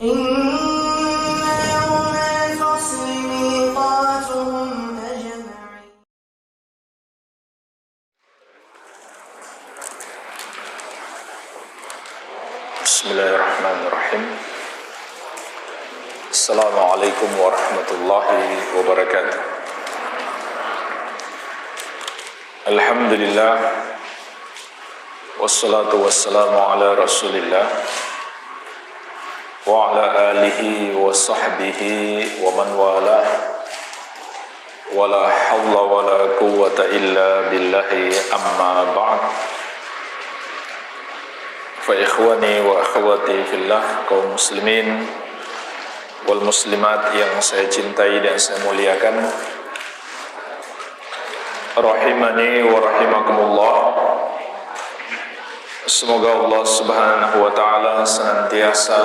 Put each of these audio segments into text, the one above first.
إن يوم الفصل ميقاتهم أجمعين. Bismillahirrahmanirrahim. Assalamualaikum warahmatullahi wabarakatuh. Alhamdulillah, wassalatu wassalamu ala rasulillah wa ala alihi wa sahbihi wa man walah, wa la hawla wa la quwwata illa billahi, amma ba'd. Fa ikhwani wa akhwati fillah, kaum muslimin wal muslimat yang saya cintai dan saya muliakan, rahimani wa rahimakumullah. Semoga Allah subhanahu wa ta'ala senantiasa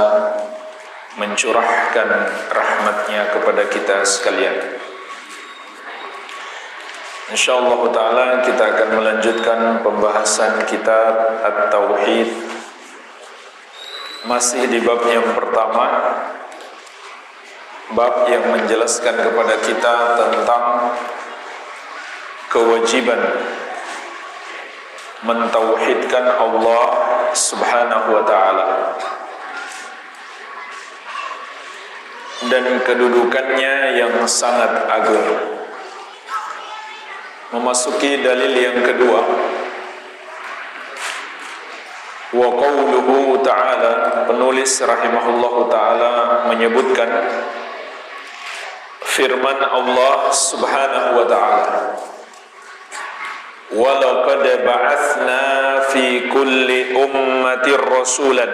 mencurahkan rahmatnya kepada kita sekalian. InsyaAllah ta'ala kita akan melanjutkan pembahasan kitab At-Tauhid, masih di bab yang pertama, bab yang menjelaskan kepada kita tentang kewajiban mentauhidkan Allah subhanahu wa ta'ala dan kedudukannya yang sangat agung. Memasuki dalil yang kedua, wa qawluhu ta'ala, penulis rahimahullahu ta'ala menyebutkan firman Allah subhanahu wa ta'ala, wa laqad ba'athna fi kulli ummatir rasulan,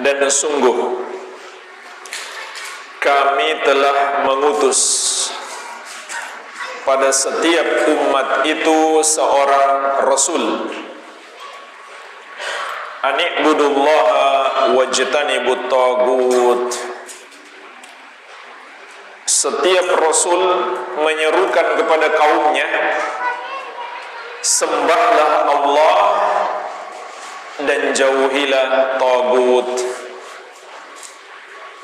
dan sungguh kami telah mengutus pada setiap umat itu seorang rasul. Ani'budullaha wajtanibut tagut. Setiap rasul menyerukan kepada kaumnya, sembahlah Allah dan jauhilah tagut.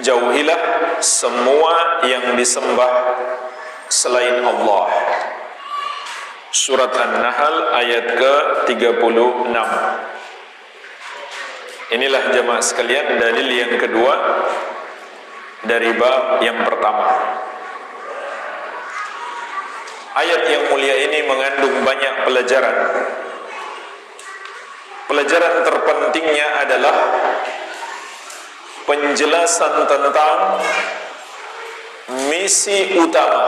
Jauhilah semua yang disembah selain Allah. Surat An-Nahl ayat ke-36. Inilah jemaah sekalian dalil yang kedua dari bab yang pertama. Ayat yang mulia ini mengandung banyak pelajaran. Pelajaran terpentingnya adalah penjelasan tentang misi utama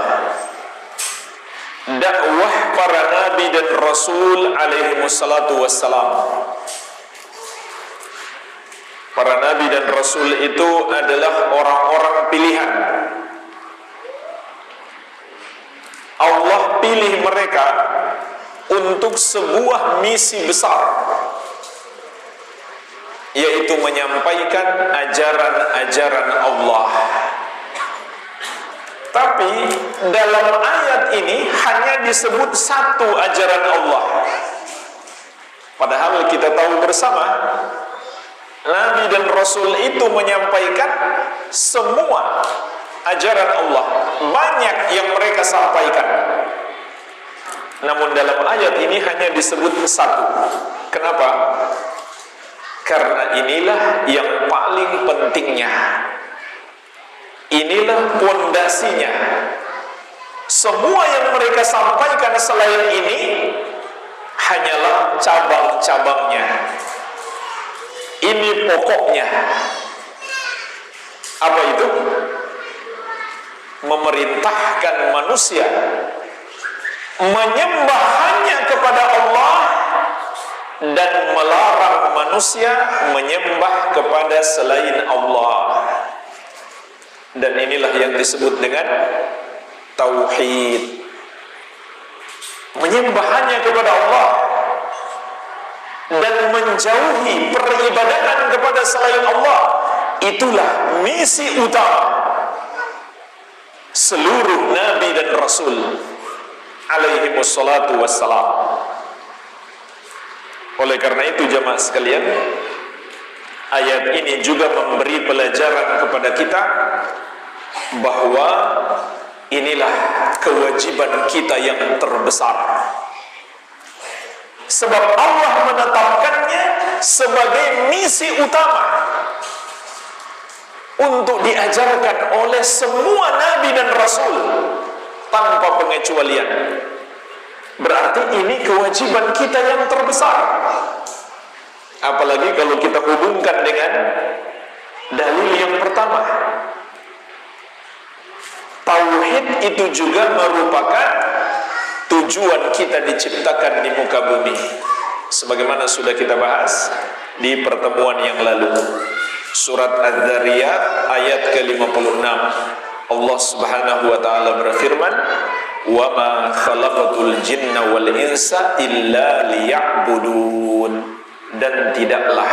dakwah para nabi dan rasul alaihi wassalatu wassalam. Para nabi dan rasul itu adalah orang-orang pilihan. Allah pilih mereka untuk sebuah misi besar, yaitu menyampaikan ajaran-ajaran Allah. Tapi dalam ayat ini hanya disebut satu ajaran Allah. Padahal kita tahu bersama, Nabi dan Rasul itu menyampaikan semua ajaran Allah. Banyak yang mereka sampaikan. Namun dalam ayat ini hanya disebut satu. Kenapa? Karena inilah yang paling pentingnya. Inilah pondasinya. Semua yang mereka sampaikan selain ini hanyalah cabang-cabangnya. Ini pokoknya. Apa itu? Memerintahkan manusia menyembah hanya kepada Allah dan melarang manusia menyembah kepada selain Allah. Dan inilah yang disebut dengan tauhid. Menyembah hanya kepada Allah dan menjauhi peribadatan kepada selain Allah. Itulah misi utama seluruh nabi dan rasul alaihi wassalatu wassalam. Oleh karena itu jemaah sekalian, ayat ini juga memberi pelajaran kepada kita bahwa inilah kewajiban kita yang terbesar. Sebab Allah menetapkannya sebagai misi utama untuk diajarkan oleh semua nabi dan rasul tanpa pengecualian. Berarti ini kewajiban kita yang terbesar. Apalagi kalau kita hubungkan dengan dalil yang pertama. Tauhid itu juga merupakan tujuan kita diciptakan di muka bumi, sebagaimana sudah kita bahas di pertemuan yang lalu. Surat Az-Zariyat ayat ke-56, Allah Subhanahu wa taala berfirman, "Wa ma khalaqatul jinna wal insa illa liya'budun." Dan tidaklah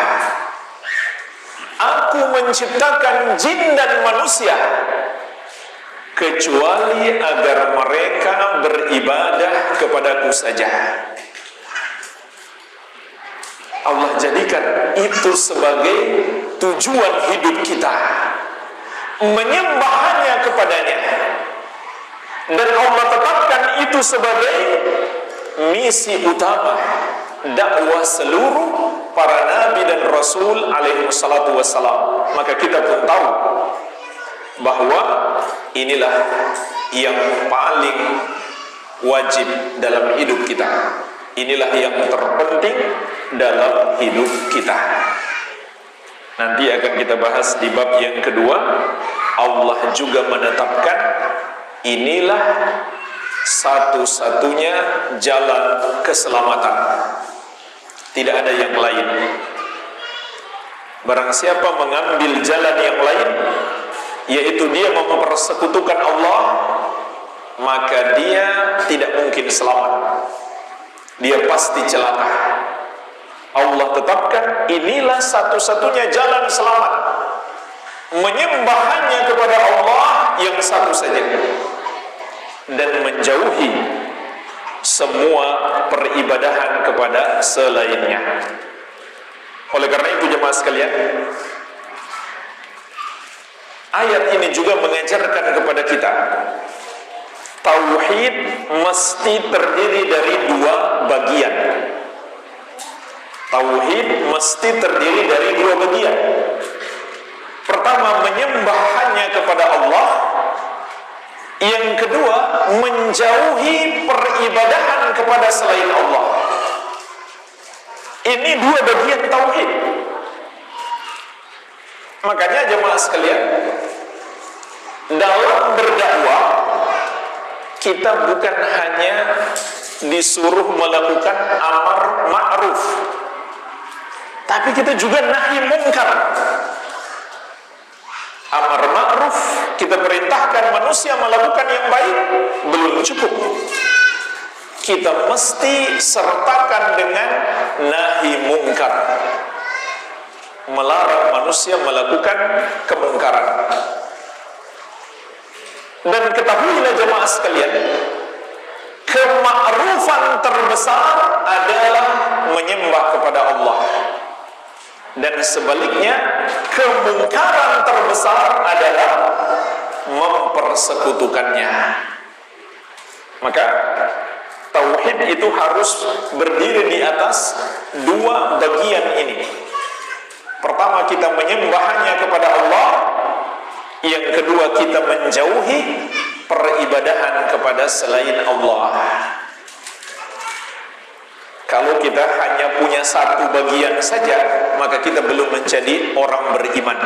aku menciptakan jin dan manusia kecuali agar mereka beribadah kepadaku saja. Allah jadikan itu sebagai tujuan hidup kita, menyembah hanya kepadanya. Dan Allah tetapkan itu sebagai misi utama dakwah seluruh para nabi dan rasul alaihi wassalatu wassalam. Maka kita pun tahu bahwa inilah yang paling wajib dalam hidup kita. Inilah yang terpenting dalam hidup kita. Nanti akan kita bahas di bab yang kedua. Allah juga menetapkan inilah satu-satunya jalan keselamatan. Tidak ada yang lain. Barang siapa mengambil jalan yang lain, yaitu dia mempersekutukan Allah, maka dia tidak mungkin selamat. Dia pasti celaka. Allah tetapkan inilah satu-satunya jalan selamat, menyembah hanya kepada Allah yang satu saja dan menjauhi semua peribadahan kepada selainnya. Oleh karena itu jemaah sekalian, ayat ini juga mengajarkan kepada kita tauhid mesti terdiri dari dua bagian. Tauhid mesti terdiri dari dua bagian. Pertama, menyembah hanya kepada Allah. Yang kedua, menjauhi peribadahan kepada selain Allah. Ini dua bagian tauhid. Makanya jemaah sekalian, dalam berdakwah kita bukan hanya disuruh melakukan amar ma'ruf, tapi kita juga nahi mungkar. Amar ma'ruf, kita perintahkan manusia melakukan yang baik, belum cukup. Kita mesti sertakan dengan nahi mungkar, melarang manusia melakukan kemungkaran. Dan ketahuilah jemaah sekalian, kema'rufan terbesar adalah menyembah kepada Allah. Dan sebaliknya, kemungkaran terbesar adalah mempersekutukannya. Maka tauhid itu harus berdiri di atas dua bagian ini. Pertama, kita menyembah hanya kepada Allah. Yang kedua, kita menjauhi peribadahan kepada selain Allah. Kalau kita hanya punya satu bagian saja, maka kita belum menjadi orang beriman.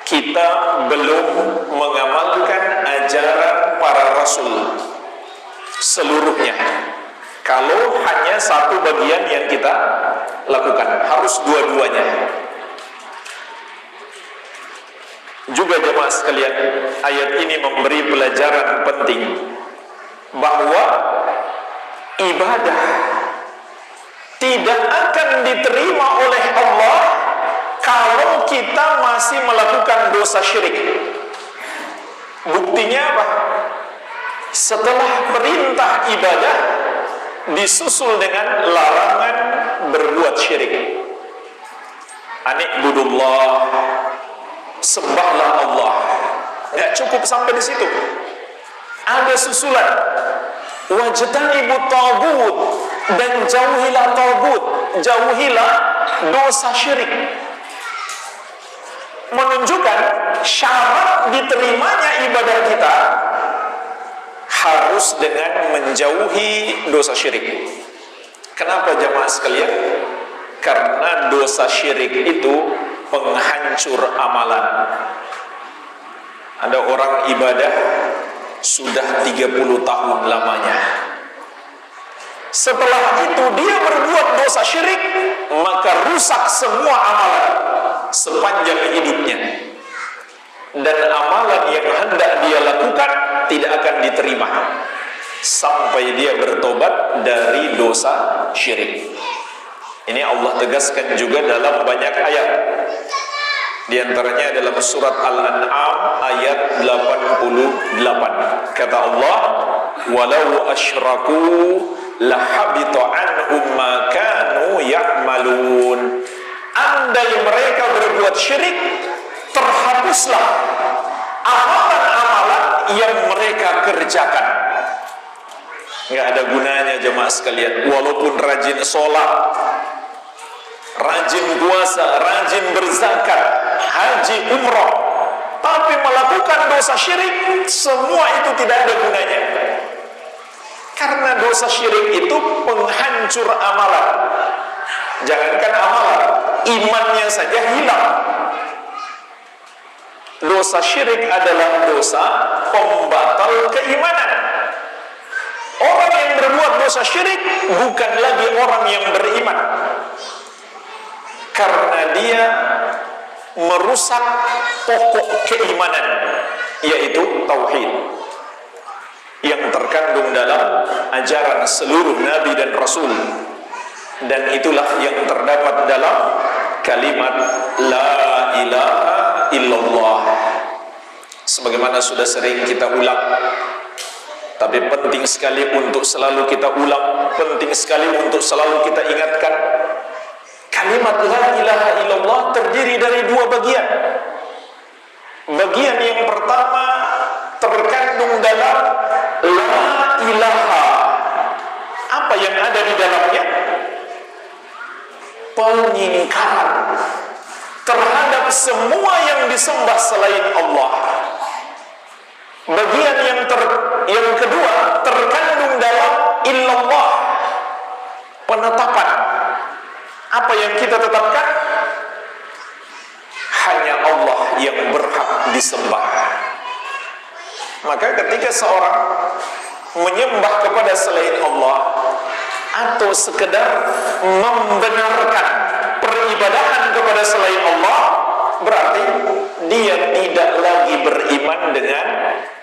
Kita belum mengamalkan ajaran para rasul seluruhnya. Kalau hanya satu bagian yang kita lakukan, harus dua-duanya. Juga jemaah sekalian, ayat ini memberi pelajaran penting bahwa ibadah tidak akan diterima oleh Allah kalau kita masih melakukan dosa syirik. Buktinya apa? Setelah perintah ibadah disusul dengan larangan berbuat syirik. Anikbudullah, sembahlah Allah. Nggak cukup sampai di situ. Ada susulan, wajtanibut taghut, dan jauhilah taghut, jauhilah dosa syirik. Menunjukkan syarat diterimanya ibadah kita harus dengan menjauhi dosa syirik. Kenapa jamaah sekalian? Karena dosa syirik itu penghancur amalan. Ada orang ibadah sudah 30 tahun lamanya. Setelah itu dia berbuat dosa syirik, maka rusak semua amalan sepanjang hidupnya. Dan amalan yang hendak dia lakukan tidak akan diterima sampai dia bertobat dari dosa syirik. Ini Allah tegaskan juga dalam banyak ayat. Di antaranya dalam surat Al-An'am ayat 88. Kata Allah, "Walau asyraku lahabita anhum ma kanu ya'malun." Andai mereka berbuat syirik, terhapuslah amalan-amalan yang mereka kerjakan. Nggak ada gunanya jemaah sekalian. Walaupun rajin sholat, rajin puasa, rajin berzakat, haji, umrah, tapi melakukan dosa syirik, semua itu tidak ada gunanya. Karena dosa syirik itu penghancur amalan. Jangankan amalan, imannya saja hilang. Dosa syirik adalah dosa pembatal keimanan. Orang yang berbuat dosa syirik bukan lagi orang yang beriman, karena dia merusak pokok keimanan, yaitu tauhid yang terkandung dalam ajaran seluruh nabi dan rasul. Dan itulah yang terdapat dalam kalimat la ilaha illallah. Sebagaimana sudah sering kita ulang, tapi penting sekali untuk selalu kita ulang, penting sekali untuk selalu kita ingatkan. Kalimat la ilaha illallah terdiri dari dua bagian. Bagian yang pertama terkandung dalam la ilaha. Apa yang ada di dalamnya? Pengingkaran terhadap semua yang disembah selain Allah. Bagian yang kedua terkandung dalam illallah, penetapan. Apa yang kita tetapkan? Hanya Allah yang berhak disembah. Maka ketika seorang menyembah kepada selain Allah atau sekedar membenarkan peribadahan kepada selain Allah, berarti dia tidak lagi beriman dengan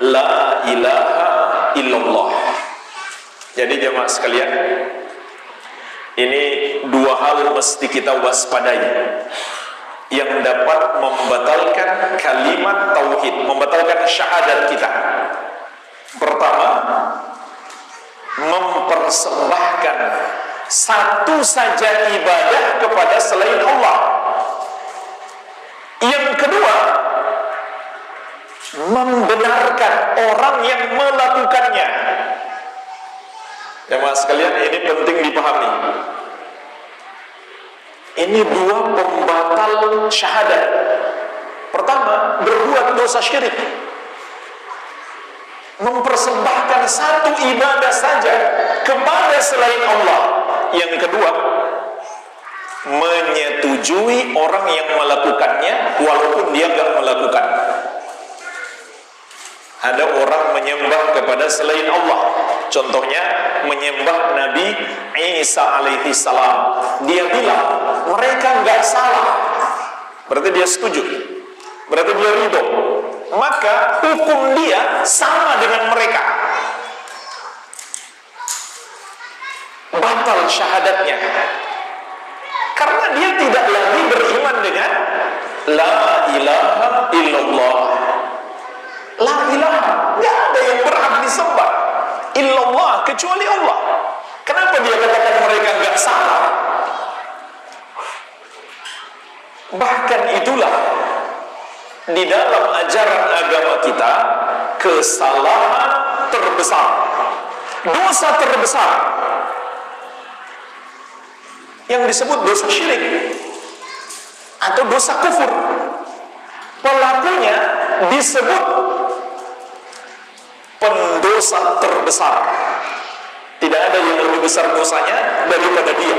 la ilaha illallah. Jadi jemaah sekalian, ini dua hal mesti kita waspadai yang dapat membatalkan kalimat tauhid, membatalkan syahadat kita. Pertama, mempersembahkan satu saja ibadah kepada selain Allah. Yang kedua, membenarkan orang yang melakukannya. Jemaah sekalian, ini penting dipahami. Ini dua pembatal syahadat. Pertama, berbuat dosa syirik, mempersembahkan satu ibadah saja kepada selain Allah. Yang kedua, menyetujui orang yang melakukannya walaupun dia nggak melakukan. Ada orang menyembah kepada selain Allah, contohnya menyembah Nabi Isa alaihi salam. Dia bilang mereka nggak salah, berarti dia setuju, berarti dia ridho, maka hukum dia sama dengan mereka. Batal syahadatnya karena dia tidak lagi beriman dengan la ilaha illallah. La ilaha, nggak ada yang berhak disembah illallah kecuali Allah. Kenapa dia katakan mereka nggak salah? Bahkan itulah di dalam ajaran agama kita kesalahan terbesar, dosa terbesar yang disebut dosa syirik atau dosa kufur. Pelakunya disebut pendosa terbesar. Tidak ada yang lebih besar dosanya daripada dia.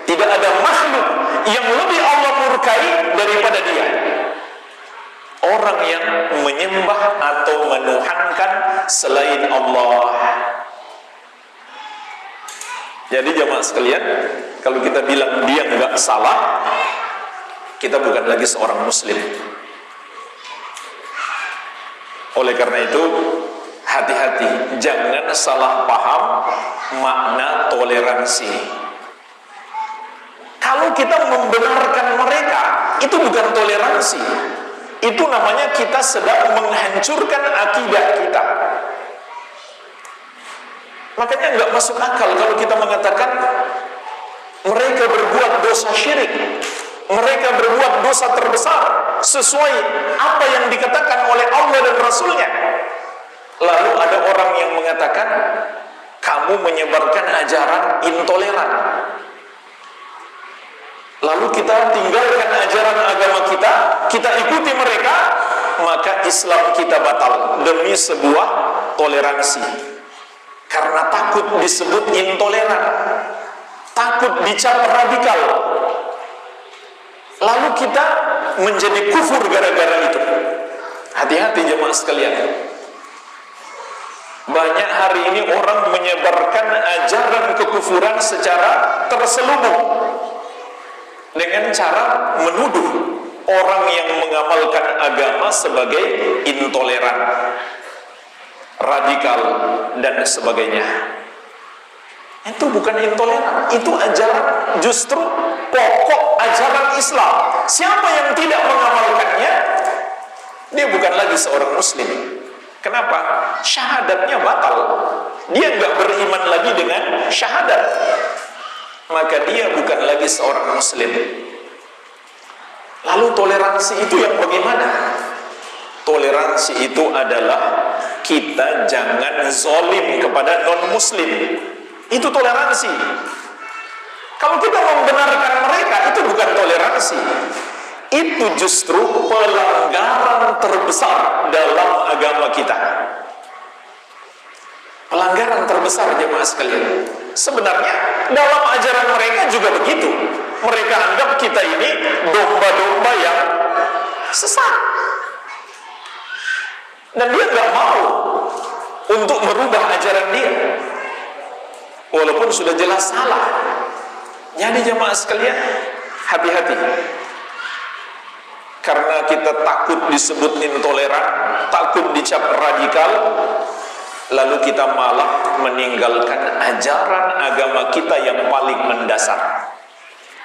Tidak ada makhluk yang lebih Allah murkai daripada dia. Orang yang menyembah atau menuhankan selain Allah. Jadi jamaah sekalian, kalau kita bilang dia nggak salah, kita bukan lagi seorang muslim. Oleh karena itu, hati-hati, jangan salah paham makna toleransi. Kalau kita membenarkan mereka, itu bukan toleransi. Itu namanya kita sedang menghancurkan akidah kita. Makanya nggak masuk akal kalau kita mengatakan mereka berbuat dosa syirik, mereka berbuat dosa terbesar sesuai apa yang dikatakan oleh Allah dan Rasulnya. Lalu ada orang yang mengatakan kamu menyebarkan ajaran intoleran. Lalu kita tinggalkan ajaran agama kita, kita ikuti mereka, maka Islam kita batal demi sebuah toleransi. Karena takut disebut intoleran, takut dicap radikal. Lalu kita menjadi kufur gara-gara itu. Hati-hati jemaah sekalian. Banyak hari ini orang menyebarkan ajaran kekufuran secara terselubung dengan cara menuduh orang yang mengamalkan agama sebagai intoleran, radikal, dan sebagainya. Itu bukan intoleran, itu ajaran, justru pokok ajaran Islam. Siapa yang tidak mengamalkannya, dia bukan lagi seorang muslim. Kenapa? Syahadatnya batal. Dia nggak beriman lagi dengan syahadat, maka dia bukan lagi seorang muslim. Lalu toleransi itu yang bagaimana? Toleransi itu adalah kita jangan zolim kepada non-muslim. Itu toleransi. Kalau kita membenarkan mereka, itu bukan toleransi. Itu justru pelanggaran terbesar dalam agama kita. Pelanggaran terbesar jemaah sekalian. Sebenarnya dalam ajaran mereka juga begitu. Mereka anggap kita ini domba-domba yang sesat. Dan dia nggak mau untuk merubah ajaran dia, walaupun sudah jelas salah. Jadi jemaah sekalian, hati-hati. Karena kita takut disebut intoleran, takut dicap radikal, lalu kita malah meninggalkan ajaran agama kita yang paling mendasar.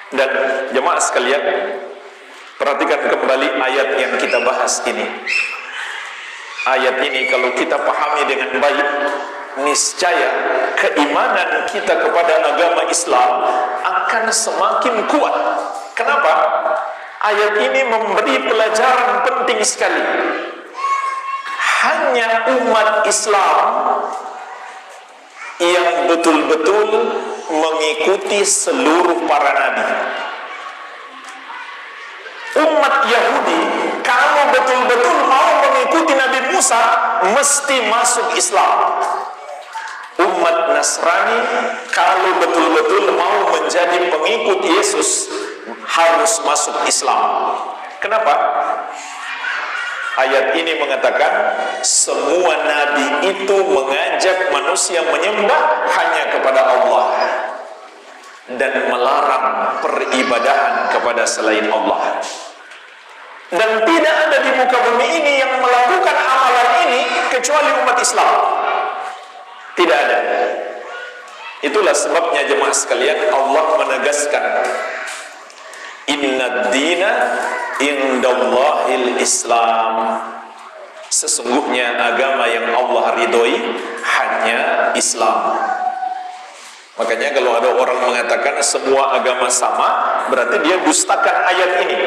Dan jemaah sekalian, perhatikan kembali ayat yang kita bahas ini. Ayat ini kalau kita pahami dengan baik, niscaya keimanan kita kepada agama Islam akan semakin kuat. Kenapa? Ayat ini memberi pelajaran penting sekali. Hanya umat Islam yang betul-betul mengikuti seluruh para nabi. Umat Yahudi kalau betul-betul mau mengikuti Nabi Musa mesti masuk Islam. Umat Nasrani kalau betul-betul mau menjadi pengikut Yesus harus masuk Islam. Kenapa? Ayat ini mengatakan semua nabi itu mengajak manusia menyembah hanya kepada Allah dan melarang peribadahan kepada selain Allah. Dan tidak ada di muka bumi ini yang melakukan amalan ini kecuali umat Islam. Tidak ada. Itulah sebabnya jemaah sekalian Allah menegaskan Inna dina indallahil Islam. Sesungguhnya agama yang Allah ridhoi hanya Islam. Makanya kalau ada orang mengatakan semua agama sama, berarti dia dustakan ayat ini.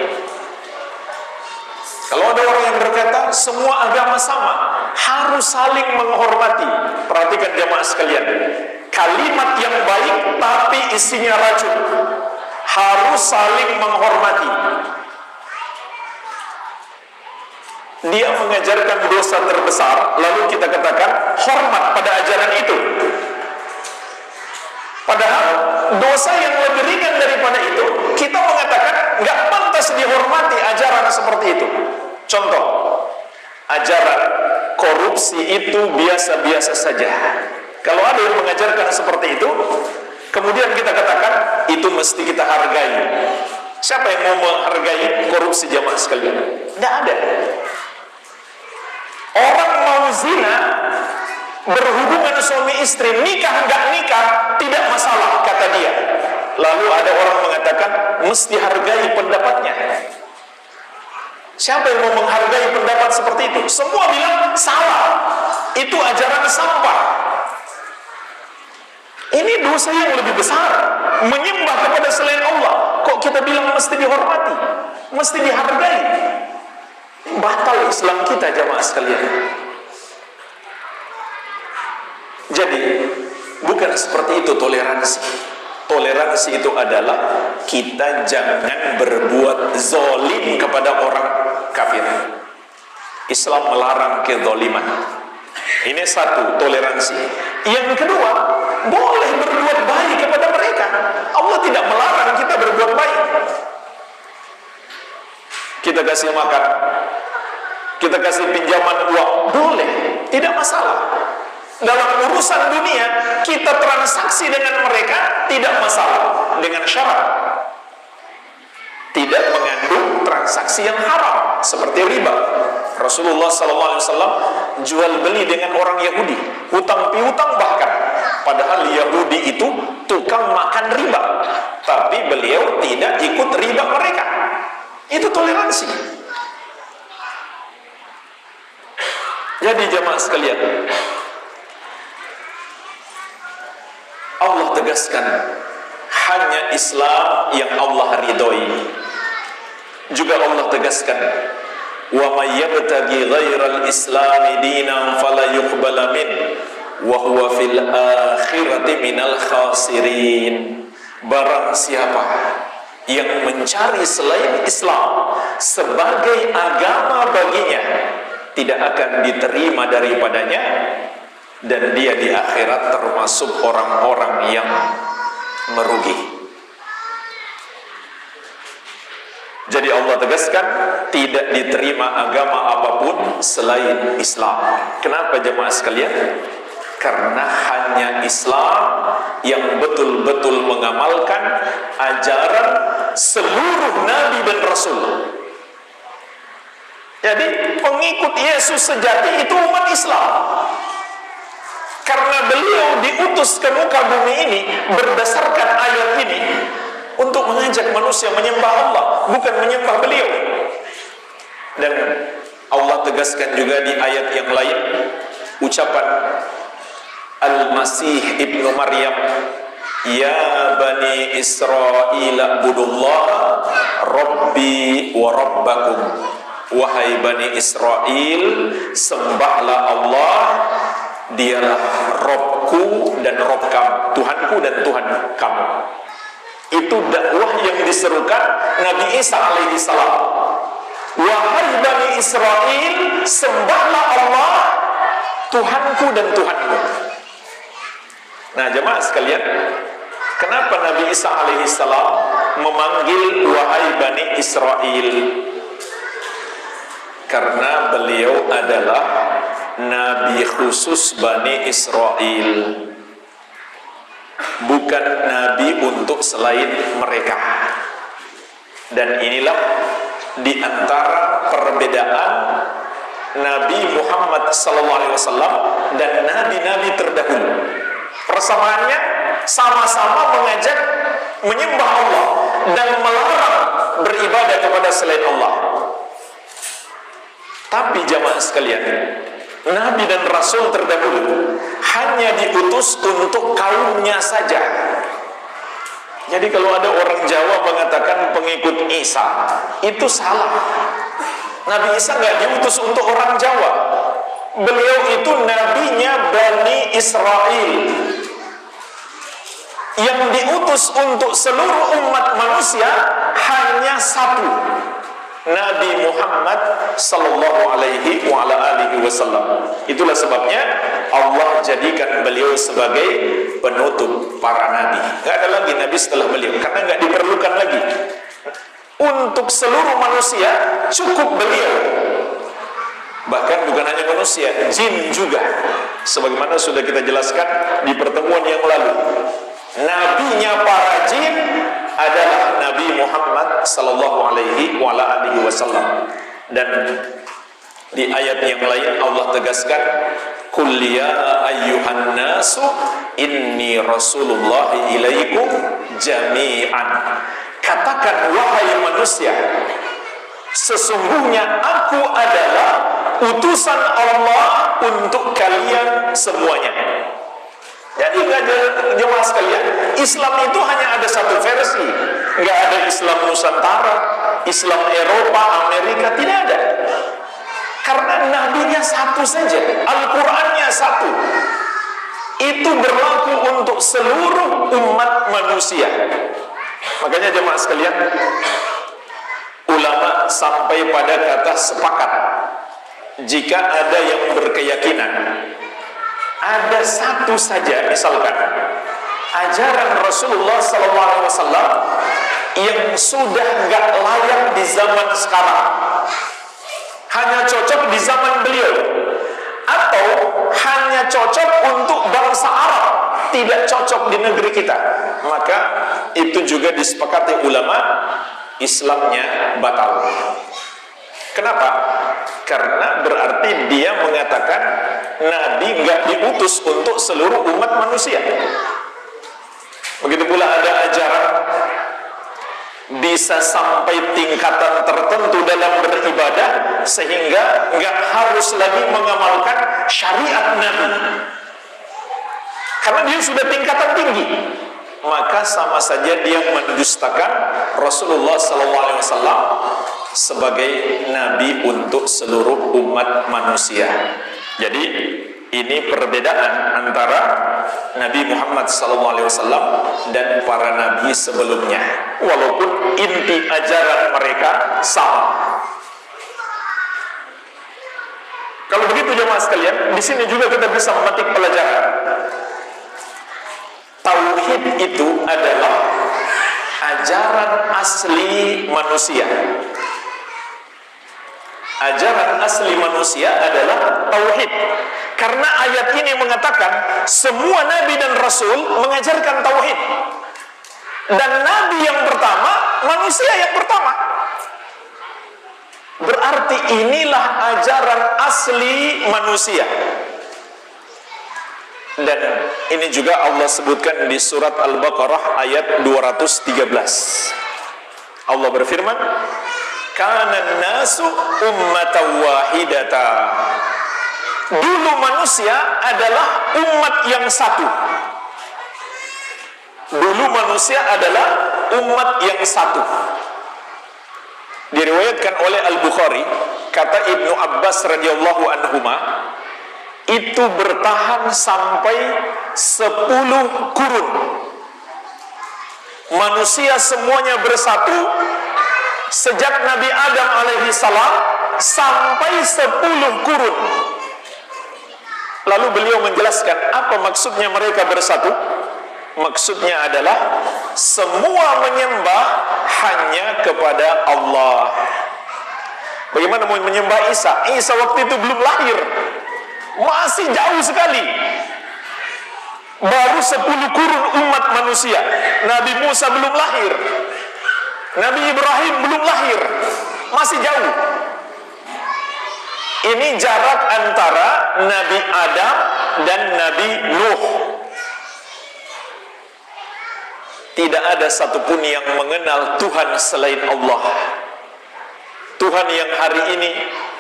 Kalau ada orang yang berkata semua agama sama, harus saling menghormati. Perhatikan jamaah sekalian, kalimat yang baik tapi isinya racun. Harus saling menghormati. Dia mengajarkan dosa terbesar, lalu kita katakan hormat pada ajaran itu. Padahal dosa yang lebih ringan daripada itu, kita mengatakan nggak pantas dihormati ajaran seperti itu. Contoh, ajaran korupsi itu biasa-biasa saja. Kalau ada yang mengajarkan seperti itu, kemudian kita katakan itu mesti kita hargai. Siapa yang mau menghargai korupsi jamaah sekalian? Tidak ada. Orang mau zina, berhubungan suami istri, nikah nggak nikah tidak masalah kata dia. Lalu ada orang mengatakan mesti hargai pendapatnya. Siapa yang mau menghargai pendapat seperti itu? Semua bilang salah, itu ajaran sampah. Ini dosa yang lebih besar, menyembah kepada selain Allah. Kok kita bilang mesti dihormati, mesti dihargai? Batal Islam kita jamaah sekalian. Jadi bukan seperti itu toleransi. Toleransi itu adalah kita jangan berbuat zalim kepada orang kafir. Islam melarang kezaliman. Ini satu, toleransi. Yang kedua, boleh berbuat baik kepada mereka. Allah tidak melarang kita berbuat baik. Kita kasih makan, kita kasih pinjaman uang, boleh, tidak masalah. Dalam urusan dunia, kita transaksi dengan mereka tidak masalah, dengan syarat tidak mengandung transaksi yang haram seperti riba. Rasulullah SAW jual beli dengan orang Yahudi, hutang piutang bahkan, padahal Yahudi itu tukang makan riba, tapi beliau tidak ikut riba mereka. Itu toleransi. Jadi jamaah sekalian, Allah tegaskan hanya Islam yang Allah ridhoi. Juga Allah tegaskan, wa may yabtaghi ghairal islami dinan fala yuqbala min wa huwa fil akhirati minal khasirin. Barang siapa yang mencari selain Islam sebagai agama baginya, tidak akan diterima daripadanya, dan dia di akhirat termasuk orang-orang yang merugi. Jadi Allah tegaskan tidak diterima agama apapun selain Islam. Kenapa jemaah sekalian? Karena hanya Islam yang betul-betul mengamalkan ajaran seluruh nabi dan rasul. Jadi pengikut Yesus sejati itu umat Islam. Karena beliau diutus ke muka bumi ini berdasarkan ayat ini untuk mengajak manusia menyembah Allah, bukan menyembah beliau. Dan Allah tegaskan juga di ayat yang lain ucapan Al-Masih ibnu Maryam, ya bani Israel budullah Rabbi wa Rabbakum. Wahai bani Israel, sembahlah Allah, dialah Robku dan Rob kamu, Tuhanku dan Tuhan kamu. Itu dakwah yang diserukan Nabi Isa alaihi salam. Wahai bani Israel, sembahlah Allah, Tuhanku dan Tuhanmu. Nah jemaah sekalian, kenapa Nabi Isa alaihi salam memanggil wahai bani Israel? Karena beliau adalah Nabi khusus Bani Israel, bukan Nabi untuk selain mereka. Dan inilah di antara perbedaan Nabi Muhammad SAW dan nabi-nabi terdahulu. Persamaannya sama-sama mengajak menyembah Allah dan melarang beribadah kepada selain Allah. Tapi jamaah sekalian, Nabi dan Rasul terdahulu hanya diutus untuk kaumnya saja. Jadi kalau ada orang Jawa mengatakan pengikut Isa, itu salah. Nabi Isa nggak diutus untuk orang Jawa. Beliau itu nabinya Bani Israel, yang diutus untuk seluruh umat manusia hanya satu, Nabi Muhammad sallallahu alaihi wa ala alihi wasallam. Itulah sebabnya Allah jadikan beliau sebagai penutup para nabi. Gak ada lagi nabi setelah beliau, karena gak diperlukan lagi. Untuk seluruh manusia cukup beliau. Bahkan bukan hanya manusia, jin juga. Sebagaimana sudah kita jelaskan di pertemuan yang lalu. Nabinya para jin adalah Nabi Muhammad sallallahu alaihi wa ala alihi wasallam. Dan di ayat yang lain Allah tegaskan, "Qul ya ayyuhan nasu inni rasulullah ilaikum jami'an." Katakan wahai manusia, sesungguhnya aku adalah utusan Allah untuk kalian semuanya. Jadi jemaah sekalian, Islam itu hanya ada satu versi. Nggak ada Islam Nusantara, Islam Eropa, Amerika, tidak ada. Karena nabinya satu saja, Al-Qur'annya satu. Itu berlaku untuk seluruh umat manusia. Makanya jemaah sekalian, ulama sampai pada kata sepakat, jika ada yang berkeyakinan ada satu saja, misalkan ajaran Rasulullah SAW yang sudah nggak layak di zaman sekarang, hanya cocok di zaman beliau, atau hanya cocok untuk bangsa Arab, tidak cocok di negeri kita, maka itu juga disepakati ulama, Islamnya batal. Kenapa? Karena berarti dia mengatakan Nabi nggak diutus untuk seluruh umat manusia. Begitu pula ada ajaran bisa sampai tingkatan tertentu dalam beribadah sehingga nggak harus lagi mengamalkan syariat Nabi, karena dia sudah tingkatan tinggi. Maka sama saja dia mendustakan Rasulullah SAW sebagai Nabi untuk seluruh umat manusia. Jadi ini perbedaan antara Nabi Muhammad SAW dan para nabi sebelumnya, walaupun inti ajaran mereka sama. Kalau begitu jemaah sekalian, di sini juga kita bisa memetik pelajaran. Tauhid itu adalah ajaran asli manusia. Ajaran asli manusia adalah tauhid. Karena ayat ini mengatakan semua nabi dan rasul mengajarkan tauhid. Dan nabi yang pertama, manusia yang pertama. Berarti inilah ajaran asli manusia. Dan ini juga Allah sebutkan di surat Al-Baqarah ayat 213. Allah berfirman, "Kanan nasu ummatan wahidata." Dulu manusia adalah umat yang satu. Dulu manusia adalah umat yang satu. Diriwayatkan oleh Al-Bukhari, kata Ibnu Abbas radhiyallahu anhuma, itu bertahan sampai 10 kurun. Manusia semuanya bersatu sejak Nabi Adam alaihi salam sampai 10 kurun. Lalu beliau menjelaskan apa maksudnya mereka bersatu. Maksudnya adalah semua menyembah hanya kepada Allah. Bagaimana mau menyembah Isa? Isa waktu itu belum lahir, masih jauh sekali. Baru 10 kurun umat manusia. Nabi Musa belum lahir, Nabi Ibrahim belum lahir, masih jauh. Ini jarak antara Nabi Adam dan Nabi Nuh. Tidak ada satupun yang mengenal Tuhan selain Allah. Tuhan yang hari ini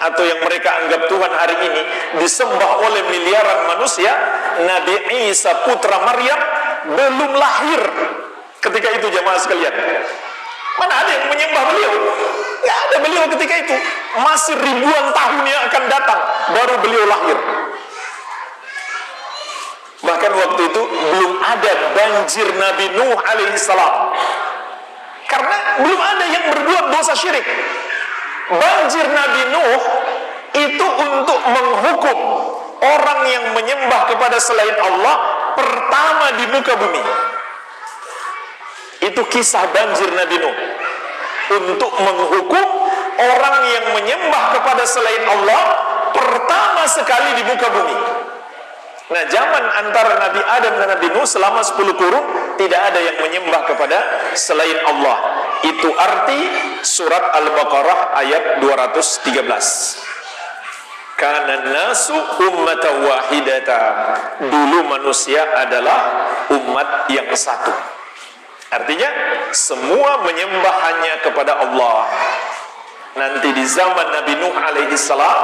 atau yang mereka anggap Tuhan hari ini disembah oleh miliaran manusia, Nabi Isa putra Maryam belum lahir ketika itu, jamaah sekalian. Mana ada yang menyembah beliau? Nggak ada beliau ketika itu. Masih ribuan tahun yang akan datang baru beliau lahir. Bahkan waktu itu belum ada banjir Nabi Nuh alaihissalam, karena belum ada yang berbuat dosa syirik. Banjir Nabi Nuh itu untuk menghukum orang yang menyembah kepada selain Allah pertama di muka bumi. Itu kisah banjir Nabi Nuh, untuk menghukum orang yang menyembah kepada selain Allah pertama sekali di muka bumi. Nah, zaman antara Nabi Adam dan Nabi Nuh selama 10 kurun tidak ada yang menyembah kepada selain Allah. Itu arti surat Al-Baqarah ayat 213. Kana nasu ummatan wahidata. Dulu manusia adalah umat yang satu. Artinya semua menyembah hanya kepada Allah. Nanti di zaman Nabi Nuh alaihissalam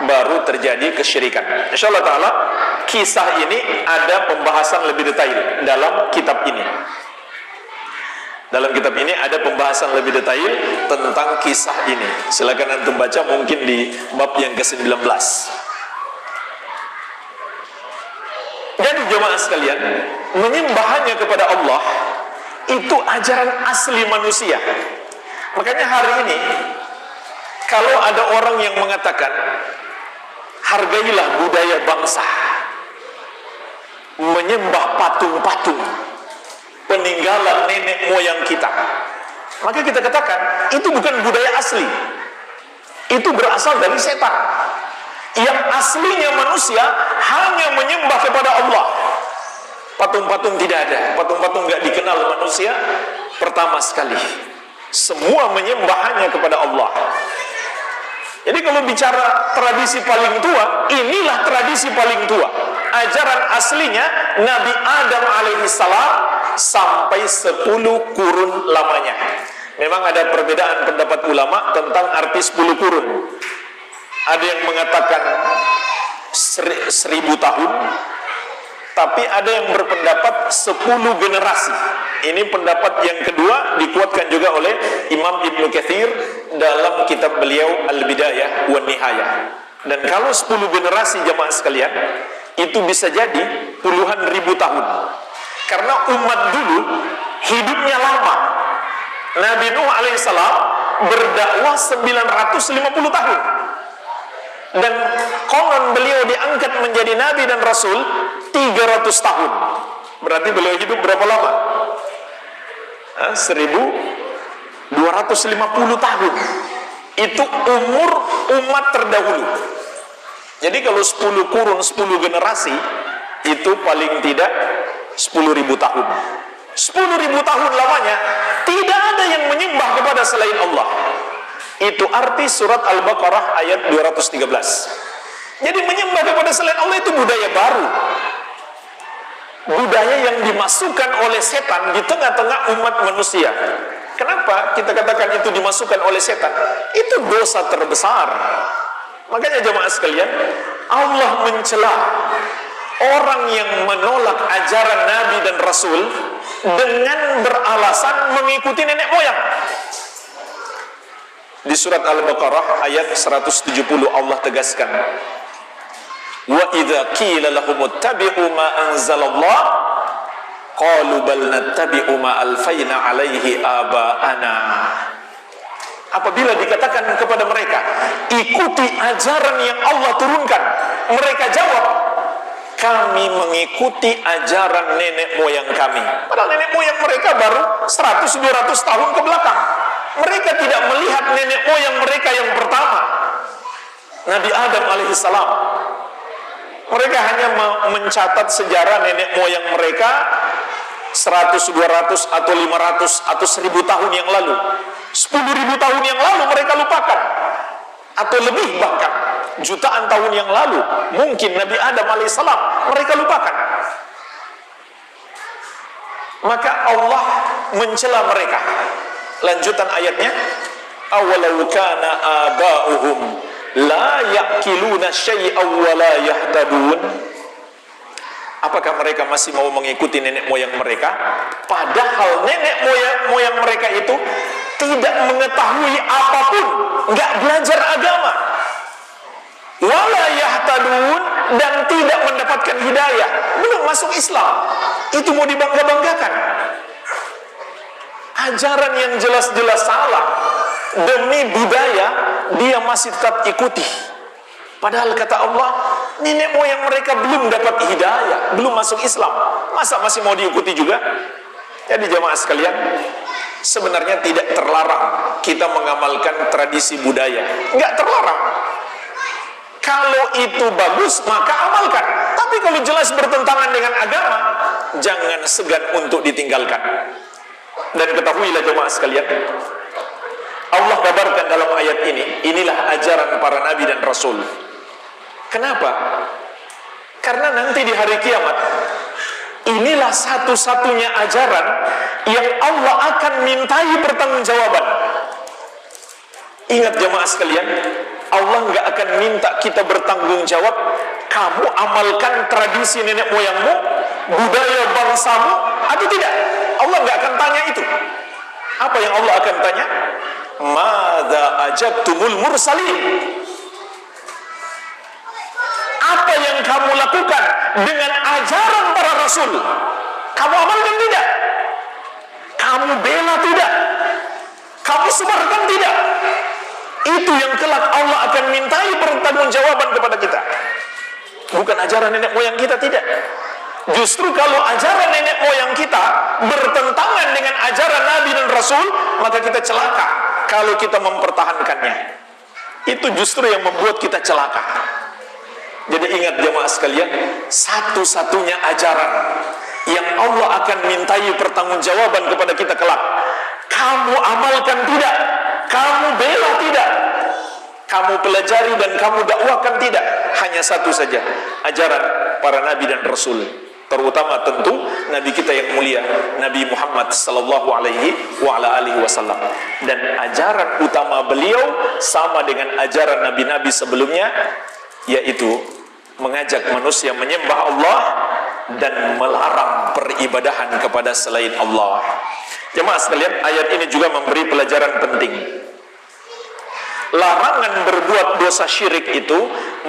baru terjadi kesyirikan. Insyaallah taala kisah ini ada pembahasan lebih detail dalam kitab ini. Dalam kitab ini ada pembahasan lebih detail tentang kisah ini. Silakan antum baca mungkin di bab yang ke-19. Jadi jemaah sekalian, menyembah hanya kepada Allah itu ajaran asli manusia. Makanya hari ini kalau ada orang yang mengatakan hargailah budaya bangsa, menyembah patung-patung peninggalan nenek moyang kita, maka kita katakan itu bukan budaya asli. Itu berasal dari setan. Yang aslinya manusia hanya menyembah kepada Allah. Patung-patung tidak ada. Patung-patung nggak dikenal manusia pertama sekali. Semua menyembah hanya kepada Allah. Jadi kalau bicara tradisi paling tua, inilah tradisi paling tua. Ajaran aslinya Nabi Adam alaihissalam sampai 10 kurun lamanya. Memang ada perbedaan pendapat ulama tentang arti 10 kurun. Ada yang mengatakan 1000 tahun, tapi ada yang berpendapat 10 generasi. Ini pendapat yang kedua dikuatkan juga oleh Imam Ibnu Katsir dalam kitab beliau Al-Bidayah wan Nihayah. Dan kalau 10 generasi jemaah sekalian, itu bisa jadi puluhan ribu tahun. Karena umat dulu hidupnya lama. Nabi Nuh alaihissalam berdakwah 950 tahun. Dan konon beliau diangkat menjadi nabi dan rasul 300 tahun. Berarti beliau hidup berapa lama? 1250 tahun. Itu umur umat terdahulu. Jadi kalau 10 kurun, 10 generasi, itu paling tidak 10.000 tahun. 10.000 tahun lamanya tidak ada yang menyembah kepada selain Allah. Itu arti surat Al-Baqarah ayat 213. Jadi menyembah kepada selain Allah itu budaya baru. Budaya yang dimasukkan oleh setan di tengah-tengah umat manusia. Kenapa kita katakan itu dimasukkan oleh setan? Itu dosa terbesar. Makanya jemaah sekalian, Allah mencela orang yang menolak ajaran Nabi dan Rasul dengan beralasan mengikuti nenek moyang. Di surat Al-Baqarah ayat 170 Allah tegaskan, wa idza qila lahum ittabi'u ma anzalallah qalu bal nattabi'u ma alfaina alaihi aba'ana. Apabila dikatakan kepada mereka, ikuti ajaran yang Allah turunkan, mereka jawab, kami mengikuti ajaran nenek moyang kami. Padahal nenek moyang mereka baru 100-200 tahun ke belakang. Mereka tidak melihat nenek moyang mereka yang pertama, Nabi Adam alaihissalam. Mereka hanya mencatat sejarah nenek moyang mereka 100, 200 atau 500 atau 1000 tahun yang lalu. 10.000 tahun yang lalu mereka lupakan, atau lebih bahkan jutaan tahun yang lalu mungkin Nabi Adam alaihissalam mereka lupakan. Maka Allah mencela mereka. Lanjutan ayatnya, awalau kana aba'uhum la yaqiluna syai'aw wa la yahtadun. Apakah mereka masih mau mengikuti nenek moyang mereka, padahal nenek moyang mereka itu tidak mengetahui apapun, nggak belajar agama, wala yahtadun, dan tidak mendapatkan hidayah, belum masuk Islam. Itu mau dibangga-banggakan? Ajaran yang jelas-jelas salah, demi budaya dia masih tetap ikuti. Padahal kata Allah, nenek moyang mereka belum dapat hidayah, belum masuk Islam. Masa masih mau diikuti juga? Jadi jamaah sekalian, sebenarnya tidak terlarang kita mengamalkan tradisi budaya. Enggak terlarang. Kalau itu bagus, maka amalkan. Tapi kalau jelas bertentangan dengan agama, jangan segan untuk ditinggalkan. Dan ketahuilah jemaah sekalian, Allah kabarkan dalam ayat ini, inilah ajaran para nabi dan rasul. Kenapa? Karena nanti di hari kiamat, inilah satu-satunya ajaran yang Allah akan mintai pertanggungjawaban. Ingat jemaah sekalian, Allah nggak akan minta kita bertanggung jawab, kamu amalkan tradisi nenek moyangmu, budaya bangsamu, atau tidak. Allah nggak akan tanya itu. Apa yang Allah akan tanya? Madza ajabtumul mursalin? Apa yang kamu lakukan dengan ajaran para rasul? Kamu amalkan tidak? Kamu bela tidak? Kamu sebarkan tidak? Itu yang kelak Allah akan mintai pertanggungjawaban kepada kita. Bukan ajaran nenek moyang kita, tidak. Justru kalau ajaran nenek moyang kita bertentangan dengan ajaran Nabi dan Rasul, maka kita celaka kalau kita mempertahankannya. Itu justru yang membuat kita celaka. Jadi ingat jemaah sekalian, satu-satunya ajaran yang Allah akan mintai pertanggungjawaban kepada kita kelak, kamu amalkan tidak? Kamu bela tidak? Kamu pelajari dan kamu dakwahkan tidak? Hanya satu saja, ajaran para nabi dan rasul, terutama tentu nabi kita yang mulia, Nabi Muhammad sallallahu alaihi wasallam. Dan ajaran utama beliau sama dengan ajaran nabi-nabi sebelumnya, yaitu mengajak manusia menyembah Allah dan melarang peribadahan kepada selain Allah. Jemaah sekalian, ayat ini juga memberi pelajaran penting. Larangan berbuat dosa syirik itu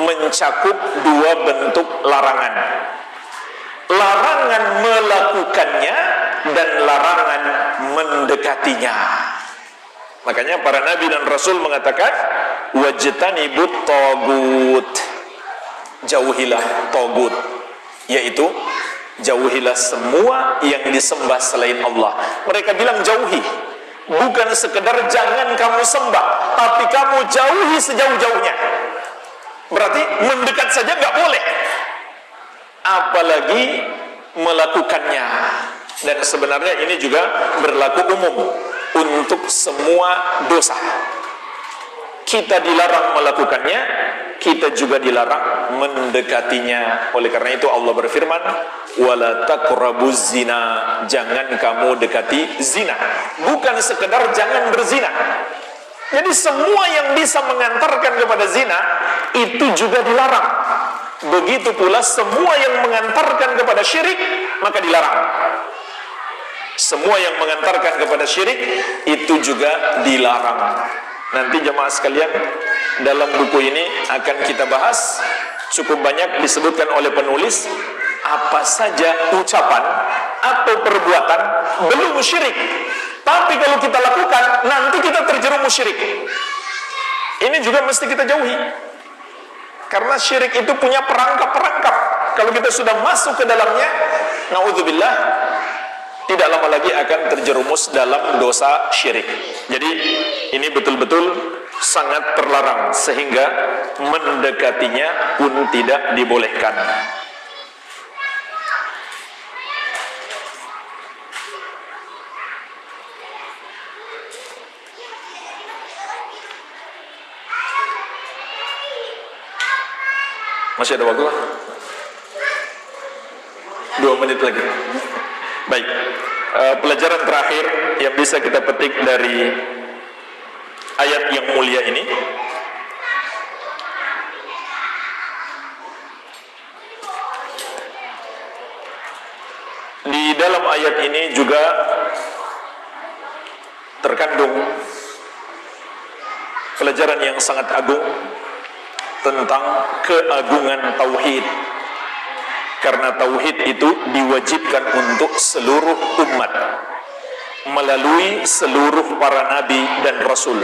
mencakup dua bentuk larangan. Larangan melakukannya dan larangan mendekatinya. Makanya para nabi dan rasul mengatakan, wajtanibut tagut, jauhilah tagut, yaitu jauhilah semua yang disembah selain Allah. Mereka bilang jauhi, bukan sekedar jangan kamu sembah, tapi kamu jauhi sejauh-jauhnya. Berarti mendekat saja nggak boleh, apalagi melakukannya. Dan sebenarnya ini juga berlaku umum untuk semua dosa. Kita dilarang melakukannya, kita juga dilarang mendekatinya. Oleh karena itu Allah berfirman, wala taqrabuz zina, jangan kamu dekati zina. Bukan sekedar jangan berzina. Jadi semua yang bisa mengantarkan kepada zina itu juga dilarang. Begitu pula semua yang mengantarkan kepada syirik, maka dilarang. Semua yang mengantarkan kepada syirik itu juga dilarang. Nanti jemaah sekalian, dalam buku ini akan kita bahas, cukup banyak disebutkan oleh penulis apa saja ucapan atau perbuatan belum syirik, tapi kalau kita lakukan nanti kita terjerumus syirik. Ini juga mesti kita jauhi, karena syirik itu punya perangkap-perangkap. Kalau kita sudah masuk ke dalamnya, naudzubillah, tidak lama lagi akan terjerumus dalam dosa syirik. Jadi ini betul-betul sangat terlarang, sehingga mendekatinya pun tidak dibolehkan. Masih ada waktu? 2 menit lagi. Baik, pelajaran terakhir yang bisa kita petik dari ayat yang mulia ini, Di dalam ayat ini juga terkandung pelajaran yang sangat agung tentang keagungan tauhid. Karena tauhid itu diwajibkan untuk seluruh umat melalui seluruh para nabi dan rasul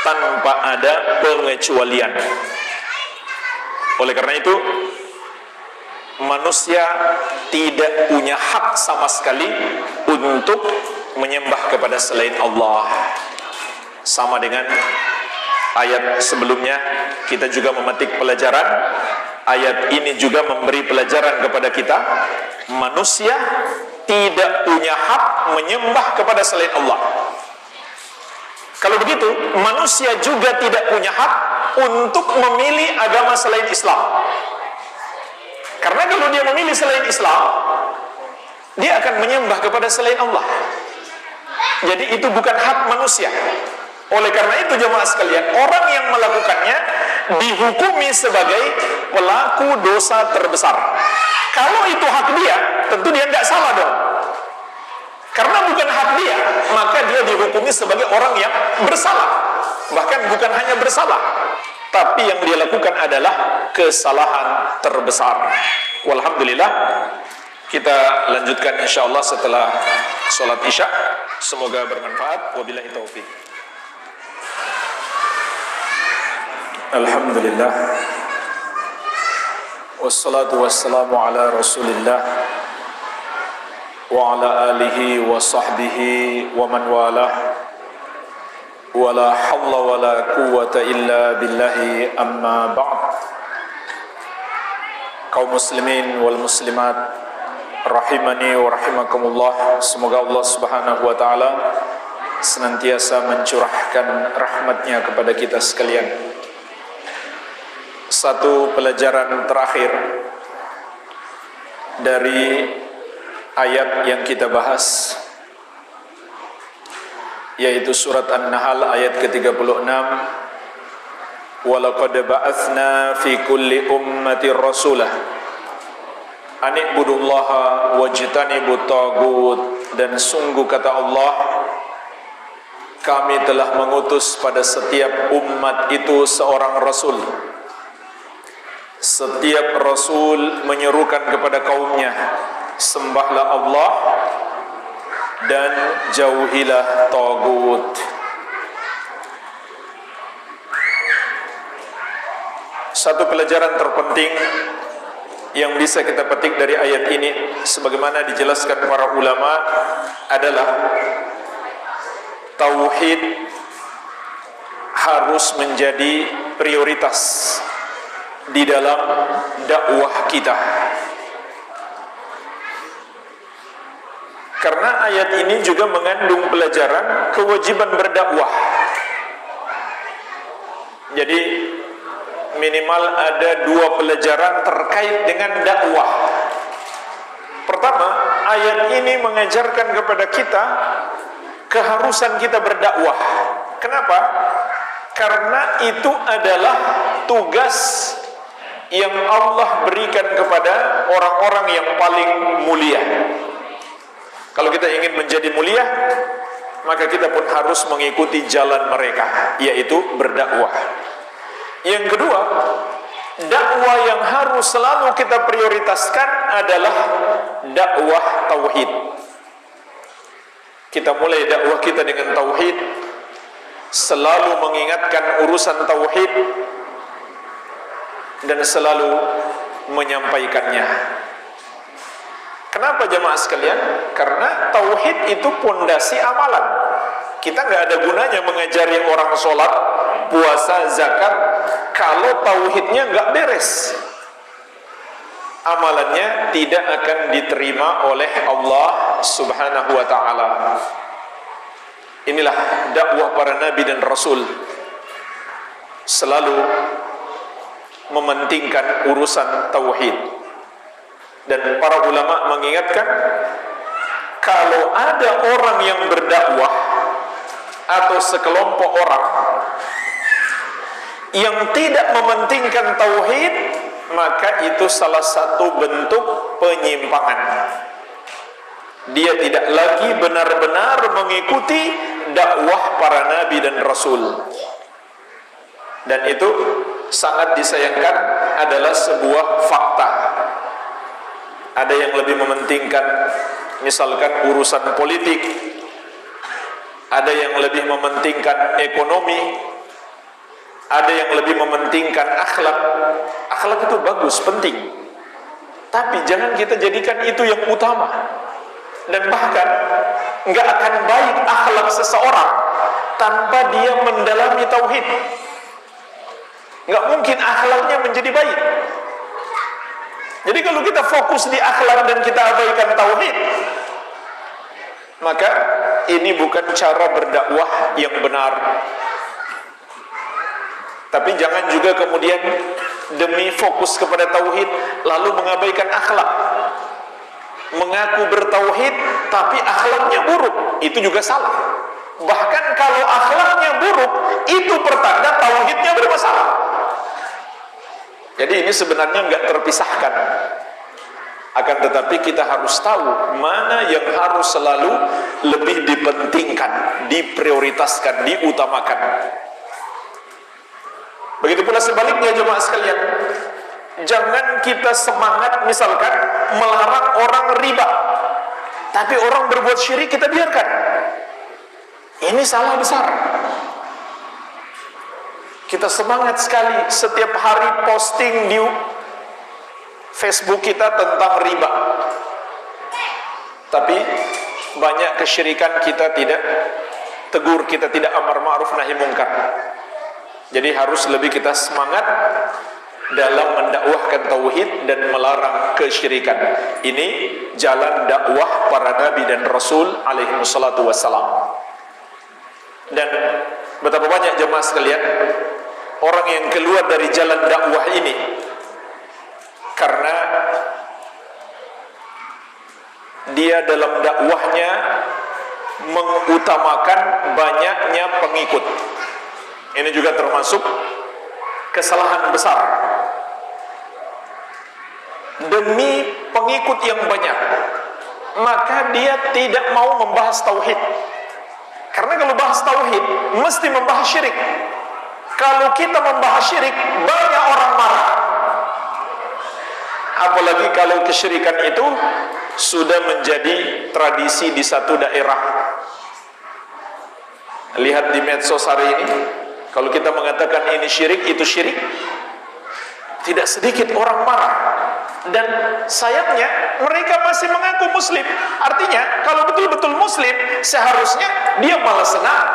tanpa ada pengecualian. Oleh karena itu, manusia tidak punya hak sama sekali untuk menyembah kepada selain Allah. Sama dengan ayat sebelumnya, kita juga memetik pelajaran. Ayat ini juga memberi pelajaran kepada kita, manusia tidak punya hak menyembah kepada selain Allah. Kalau begitu, manusia juga tidak punya hak untuk memilih agama selain Islam. Karena kalau dia memilih selain Islam, dia akan menyembah kepada selain Allah. Jadi itu bukan hak manusia. Oleh karena itu jemaah sekalian, orang yang melakukannya dihukumi sebagai pelaku dosa terbesar. Kalau itu hak dia, tentu dia tidak salah dong. Karena bukan hak dia, maka dia dihukumi sebagai orang yang bersalah. Bahkan bukan hanya bersalah, tapi yang dia lakukan adalah kesalahan terbesar. Walhamdulillah, kita lanjutkan insyaallah setelah sholat isya. Semoga bermanfaat. Wabillahi taufik. Alhamdulillah, wassalatu wassalamu ala rasulillah wa ala alihi wa sahbihi wa man walah. Wala hawla wala quwwata illa billahi, amma ba'd. Kaum muslimin wal muslimat rahimani wa rahimakumullah, semoga Allah subhanahu wa ta'ala senantiasa mencurahkan rahmatnya kepada kita sekalian. Satu pelajaran terakhir dari ayat yang kita bahas, yaitu surat An-Nahl ayat ke-36. Walaqad ba'atsna fi kulli ummatin rasulah an i'budullaha wajtanibut tagut. Dan sungguh kata Allah, kami telah mengutus pada setiap umat itu seorang rasul. Setiap rasul menyerukan kepada kaumnya, sembahlah Allah dan jauhilah tagut. Satu pelajaran terpenting yang bisa kita petik dari ayat ini, sebagaimana dijelaskan para ulama, adalah tauhid harus menjadi prioritas di dalam dakwah kita. Karena ayat ini juga mengandung pelajaran kewajiban berdakwah. Jadi minimal ada dua pelajaran terkait dengan dakwah. Pertama, ayat ini mengajarkan kepada kita keharusan kita berdakwah. Kenapa? Karena itu adalah tugas yang Allah berikan kepada orang-orang yang paling mulia. Kalau kita ingin menjadi mulia, maka kita pun harus mengikuti jalan mereka, yaitu berdakwah. Yang kedua, dakwah yang harus selalu kita prioritaskan adalah dakwah tauhid. Kita mulai dakwah kita dengan tauhid, selalu mengingatkan urusan tauhid dan selalu menyampaikannya. Kenapa jemaah sekalian? Karena tauhid itu pondasi amalan. Kita nggak ada gunanya mengajari orang sholat, puasa, zakat kalau tauhidnya nggak beres. Amalannya tidak akan diterima oleh Allah subhanahu wa ta'ala. Inilah dakwah para nabi dan rasul, selalu mementingkan urusan tauhid. Dan para ulama mengingatkan, kalau ada orang yang berdakwah atau sekelompok orang yang tidak mementingkan tauhid, maka itu salah satu bentuk penyimpangan. dia tidak lagi benar-benar mengikuti dakwah para nabi dan rasul. Dan itu sangat disayangkan, adalah sebuah fakta. Ada yang lebih mementingkan misalkan urusan politik, ada yang lebih mementingkan ekonomi, ada yang lebih mementingkan akhlak. Akhlak itu bagus, penting, tapi jangan kita jadikan itu yang utama. Dan bahkan nggak akan baik akhlak seseorang tanpa dia mendalami tauhid. Nggak mungkin akhlaknya menjadi baik. Jadi kalau kita fokus di akhlak dan kita abaikan tauhid, maka ini bukan cara berdakwah yang benar. Tapi jangan juga kemudian demi fokus kepada tauhid lalu mengabaikan akhlak. Mengaku bertauhid tapi akhlaknya buruk, itu juga salah. Bahkan kalau akhlaknya buruk, itu pertanda tauhidnya bermasalah. Jadi ini sebenarnya nggak terpisahkan. Akan tetapi kita harus tahu mana yang harus selalu lebih dipentingkan, diprioritaskan, diutamakan. Begitu pula sebaliknya jemaah sekalian, jangan kita semangat misalkan melarang orang riba, tapi orang berbuat syirik kita biarkan. Ini salah besar. Kita semangat sekali setiap hari posting di Facebook kita tentang riba, tapi banyak kesyirikan kita tidak tegur, kita tidak amar ma'ruf nahi mungkar. Jadi harus lebih kita semangat dalam mendakwahkan tauhid dan melarang kesyirikan. Ini jalan dakwah para nabi dan rasul alaihi wassalatu wassalam. Dan betapa banyak jemaah sekalian orang yang keluar dari jalan dakwah ini karena dia dalam dakwahnya mengutamakan banyaknya pengikut. Ini juga termasuk kesalahan besar. Demi pengikut yang banyak, maka dia tidak mau membahas tauhid. Karena kalau bahas tauhid mesti membahas syirik. Kalau kita membahas syirik, banyak orang marah. Apalagi kalau kesyirikan itu sudah menjadi tradisi di satu daerah. Lihat di medsos hari ini, kalau kita mengatakan ini syirik, itu syirik, tidak sedikit orang marah. Dan sayangnya mereka masih mengaku muslim. Artinya kalau betul-betul muslim, seharusnya dia malah senang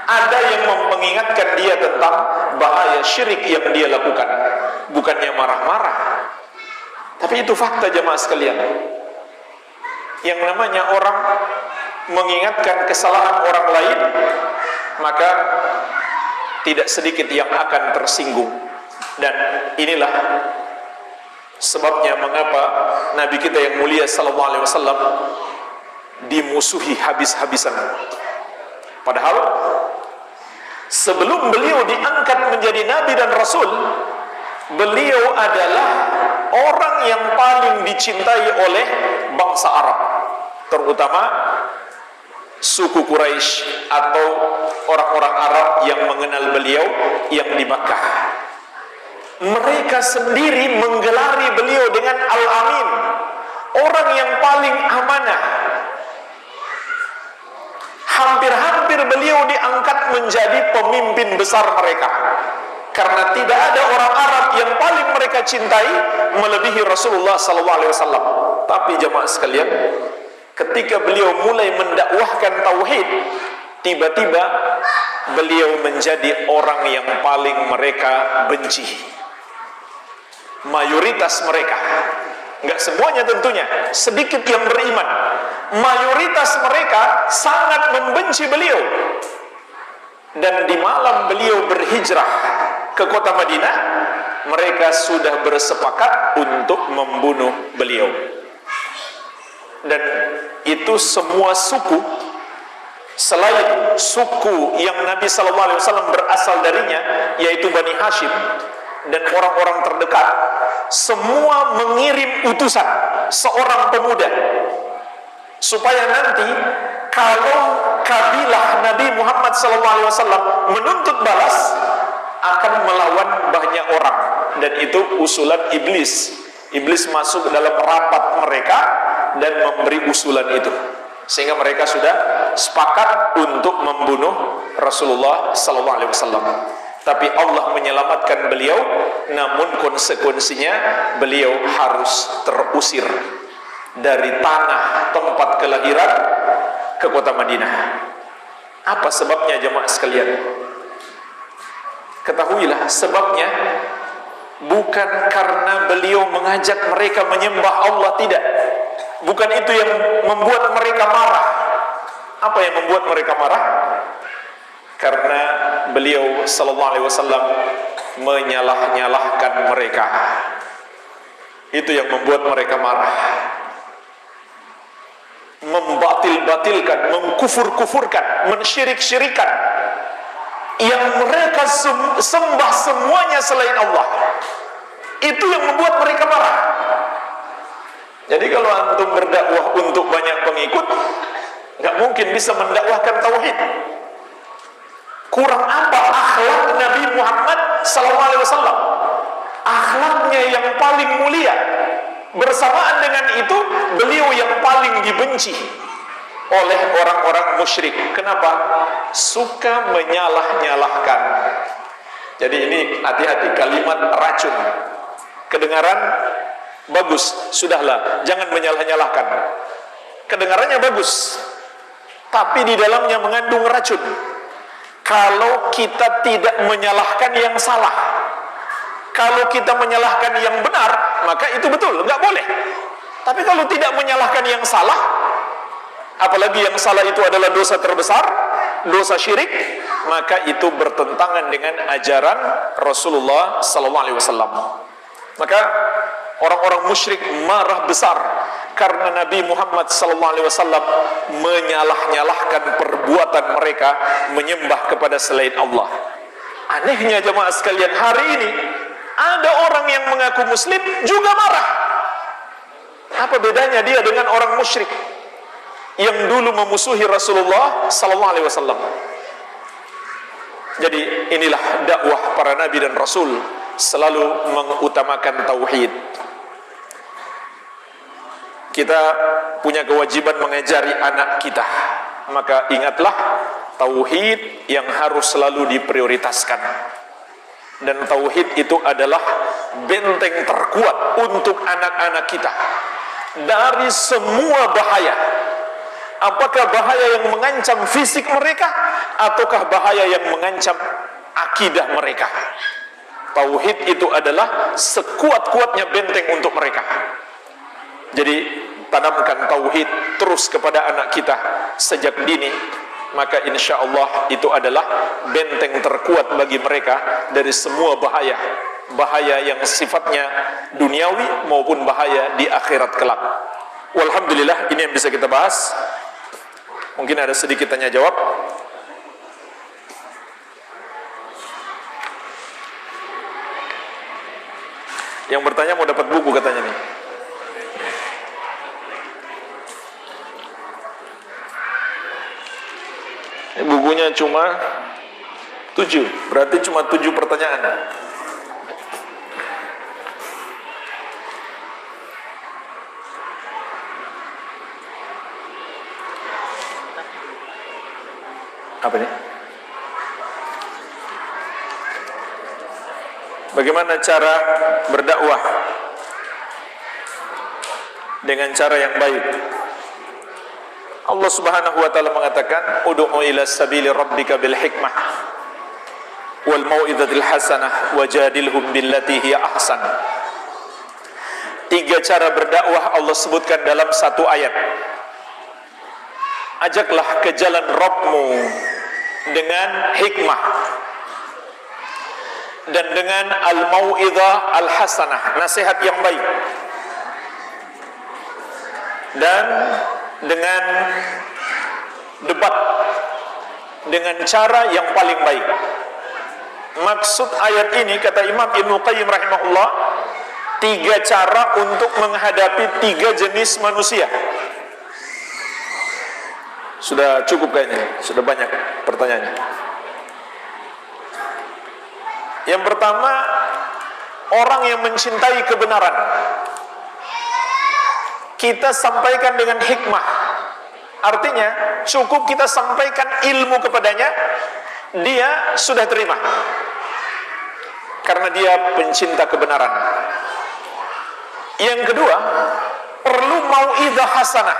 ada yang mengingatkan dia tentang bahaya syirik yang dia lakukan, bukannya marah-marah. Tapi itu fakta jemaah sekalian. Yang namanya orang mengingatkan kesalahan orang lain, maka tidak sedikit yang akan tersinggung. Dan inilah sebabnya mengapa Nabi kita yang mulia sallallahu alaihi wasallam dimusuhi habis-habisan. Padahal sebelum beliau diangkat menjadi nabi dan rasul, beliau adalah orang yang paling dicintai oleh bangsa Arab, terutama suku Quraisy atau orang-orang Arab yang mengenal beliau yang di Makkah. Mereka sendiri menggelari beliau dengan Al-Amin, orang yang paling amanah. Hampir-hampir beliau diangkat menjadi pemimpin besar mereka, karena tidak ada orang Arab yang paling mereka cintai melebihi Rasulullah SAW. Tapi jemaah sekalian, ketika beliau mulai mendakwahkan tauhid, tiba-tiba beliau menjadi orang yang paling mereka benci. Mayoritas mereka, enggak semuanya tentunya, sedikit yang beriman, mayoritas mereka sangat membenci beliau. Dan di malam beliau berhijrah ke kota Madinah, mereka sudah bersepakat untuk membunuh beliau. Dan itu semua suku, selain suku yang Nabi SAW berasal darinya, yaitu Bani Hashim dan orang-orang terdekat, semua mengirim utusan seorang pemuda supaya nanti kalau kabilah Nabi Muhammad SAW menuntut balas, akan melawan banyak orang. Dan itu usulan iblis. Iblis masuk dalam rapat mereka dan memberi usulan itu, sehingga mereka sudah sepakat untuk membunuh Rasulullah SAW. Tapi Allah menyelamatkan beliau, namun konsekuensinya beliau harus terusir dari tanah tempat kelahiran ke kota Madinah. Apa sebabnya jemaah sekalian? Ketahuilah sebabnya bukan karena beliau mengajak mereka menyembah Allah, tidak. Bukan itu yang membuat mereka marah. Apa yang membuat mereka marah? Karena beliau sallallahu alaihi wasallam menyalah-nyalahkan mereka. Itu yang membuat mereka marah. Membatil-batilkan, mengkufur-kufurkan, mensyirik-syirikan yang mereka sembah semuanya selain Allah. Itu yang membuat mereka marah. Jadi kalau antum berdakwah untuk banyak pengikut, nggak mungkin bisa mendakwahkan tauhid. Kurang apa akhlak Nabi Muhammad SAW? Akhlaknya yang paling mulia. Bersamaan dengan itu, beliau yang paling dibenci oleh orang-orang musyrik. Kenapa? Suka menyalah-nyalahkan. Jadi ini hati-hati, kalimat racun. Kedengaran bagus, sudahlah, jangan menyalah-nyalahkan. Kedengarannya bagus, tapi di dalamnya mengandung racun. Kalau kita tidak menyalahkan yang salah, kalau kita menyalahkan yang benar, maka itu betul, nggak boleh. Tapi kalau tidak menyalahkan yang salah, apalagi yang salah itu adalah dosa terbesar, dosa syirik, maka itu bertentangan dengan ajaran Rasulullah SAW. Maka orang-orang musyrik marah besar karena Nabi Muhammad SAW menyalah-nyalahkan perbuatan mereka menyembah kepada selain Allah. Anehnya jemaah sekalian, hari ini ada orang yang mengaku muslim juga marah. Apa bedanya dia dengan orang musyrik yang dulu memusuhi Rasulullah SAW? Jadi inilah dakwah para nabi dan rasul, selalu mengutamakan tauhid. Kita punya kewajiban mengajari anak kita, maka ingatlah tauhid yang harus selalu diprioritaskan. Dan tauhid itu adalah benteng terkuat untuk anak-anak kita dari semua bahaya. Apakah bahaya yang mengancam fisik mereka, ataukah bahaya yang mengancam akidah mereka? Tauhid itu adalah sekuat-kuatnya benteng untuk mereka. Jadi tanamkan tauhid terus kepada anak kita sejak dini, maka insya Allah itu adalah benteng terkuat bagi mereka dari semua bahaya, bahaya yang sifatnya duniawi maupun bahaya di akhirat kelak. Walhamdulillah, ini yang bisa kita bahas. Mungkin ada sedikit tanya jawab. Yang bertanya mau dapat buku katanya nih. Bukunya cuma 7, berarti cuma 7 pertanyaan. Apa ini? Bagaimana cara berdakwah dengan cara yang baik? Allah Subhanahu wa taala mengatakan, "Ud'u ila sabili rabbika bil hikmah wal mau'izatil hasanah wajadilhum billati hiya ahsan." 3 cara berdakwah Allah sebutkan dalam satu ayat. Ajaklah ke jalan Rabbmu dengan hikmah dan dengan al-mau'izah al-hasanah, nasihat yang baik, dan dengan debat dengan cara yang paling baik. Maksud ayat ini, kata Imam Ibnu Qayyim rahimahullah, 3 cara untuk menghadapi 3 jenis manusia. Sudah cukup kayaknya, sudah banyak pertanyaannya. Yang pertama, orang yang mencintai kebenaran, kita sampaikan dengan hikmah. Artinya, cukup kita sampaikan ilmu kepadanya, dia sudah terima. Karena dia pencinta kebenaran. Yang kedua, perlu mau'izah hasanah.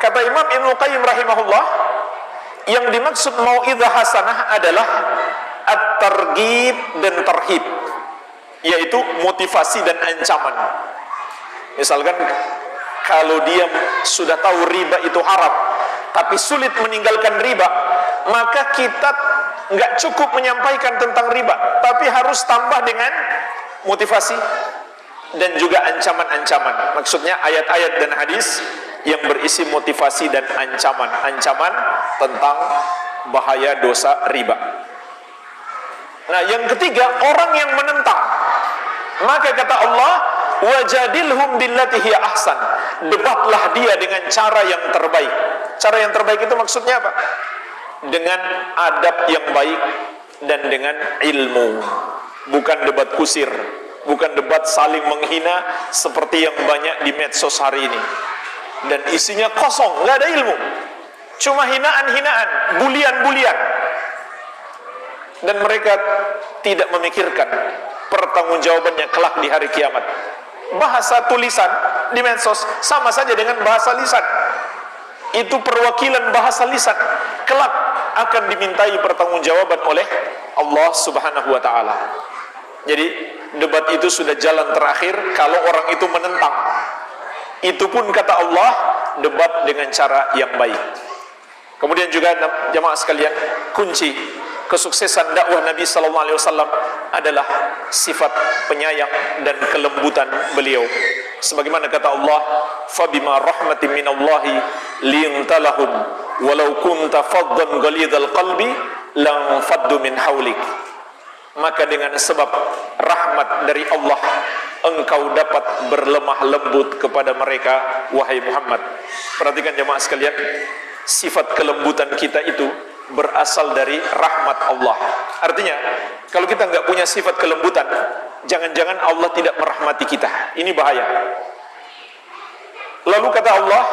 Kata Imam Ibnu Qayyim rahimahullah, yang dimaksud mau'izah hasanah adalah at-targhib dan tarhib, yaitu motivasi dan ancaman. Misalkan kalau dia sudah tahu riba itu haram, tapi sulit meninggalkan riba, maka kita nggak cukup menyampaikan tentang riba, tapi harus tambah dengan motivasi dan juga ancaman-ancaman. Maksudnya ayat-ayat dan hadis yang berisi motivasi dan ancaman tentang bahaya dosa riba. Nah, yang ketiga, orang yang menentang. Maka kata Allah, wajadilhum billati hiya ahsan. Debatlah dia dengan cara yang terbaik. Cara yang terbaik itu maksudnya apa? Dengan adab yang baik dan dengan ilmu. Bukan debat kusir, bukan debat saling menghina seperti yang banyak di medsos hari ini. Dan isinya kosong, nggak ada ilmu. Cuma hinaan-hinaan, bulian-bulian. Dan mereka tidak memikirkan pertanggungjawabannya kelak di hari kiamat. Bahasa tulisan di medsos sama saja dengan bahasa lisan. Itu perwakilan bahasa lisan. Kelak akan dimintai pertanggungjawaban oleh Allah Subhanahu wa ta'ala. Jadi debat itu sudah jalan terakhir kalau orang itu menentang. Itu pun kata Allah, debat dengan cara yang baik. Kemudian juga jamaah sekalian, kunci kesuksesan dakwah Nabi sallallahu alaihi wasallam adalah sifat penyayang dan kelembutan beliau. Sebagaimana kata Allah, "Fabima rahmatin minallahi lintalahum walau kunta faddan ghalidhal qalbi lang faddu min haulik." Maka dengan sebab rahmat dari Allah, engkau dapat berlemah lembut kepada mereka, wahai Muhammad. Perhatikan jemaah sekalian, sifat kelembutan kita itu berasal dari rahmat Allah. Artinya, kalau kita nggak punya sifat kelembutan, jangan-jangan Allah tidak merahmati kita. Ini bahaya. Lalu kata Allah,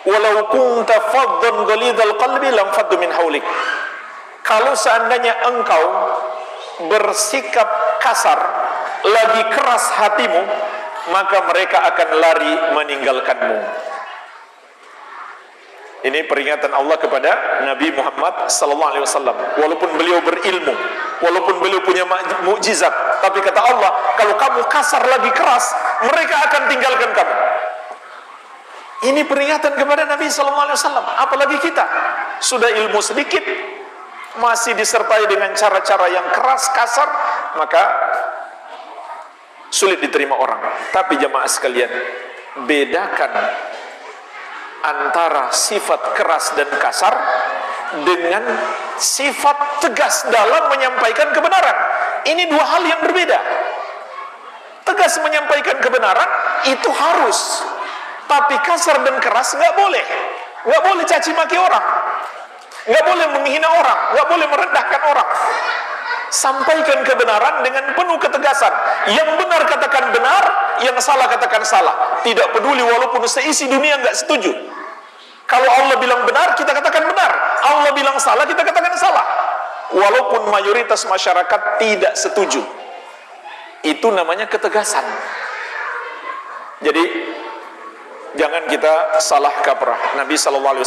walau kunta faddan ghalidhal qalbi lam faddu min haulik. Kalau seandainya engkau bersikap kasar, lagi keras hatimu, maka mereka akan lari meninggalkanmu. Ini peringatan Allah kepada Nabi Muhammad sallallahu alaihi wasallam. Walaupun beliau berilmu, walaupun beliau punya mukjizat, tapi kata Allah, kalau kamu kasar lagi keras, mereka akan tinggalkan kamu. Ini peringatan kepada Nabi sallallahu alaihi wasallam. Apalagi kita sudah ilmu sedikit, masih disertai dengan cara-cara yang keras, kasar, maka sulit diterima orang. Tapi jamaah sekalian, bedakan antara sifat keras dan kasar dengan sifat tegas dalam menyampaikan kebenaran. Ini dua hal yang berbeda. Tegas menyampaikan kebenaran itu harus, tapi kasar dan keras nggak boleh. Nggak boleh caci maki orang, nggak boleh menghina orang, nggak boleh merendahkan orang. Sampaikan kebenaran dengan penuh ketegasan. Yang benar katakan benar, yang salah katakan salah. Tidak peduli walaupun seisi dunia nggak setuju. Kalau Allah bilang benar, kita katakan benar. Allah bilang salah, kita katakan salah. Walaupun mayoritas masyarakat tidak setuju. Itu namanya ketegasan. Jadi jangan kita salah kaprah. Nabi SAW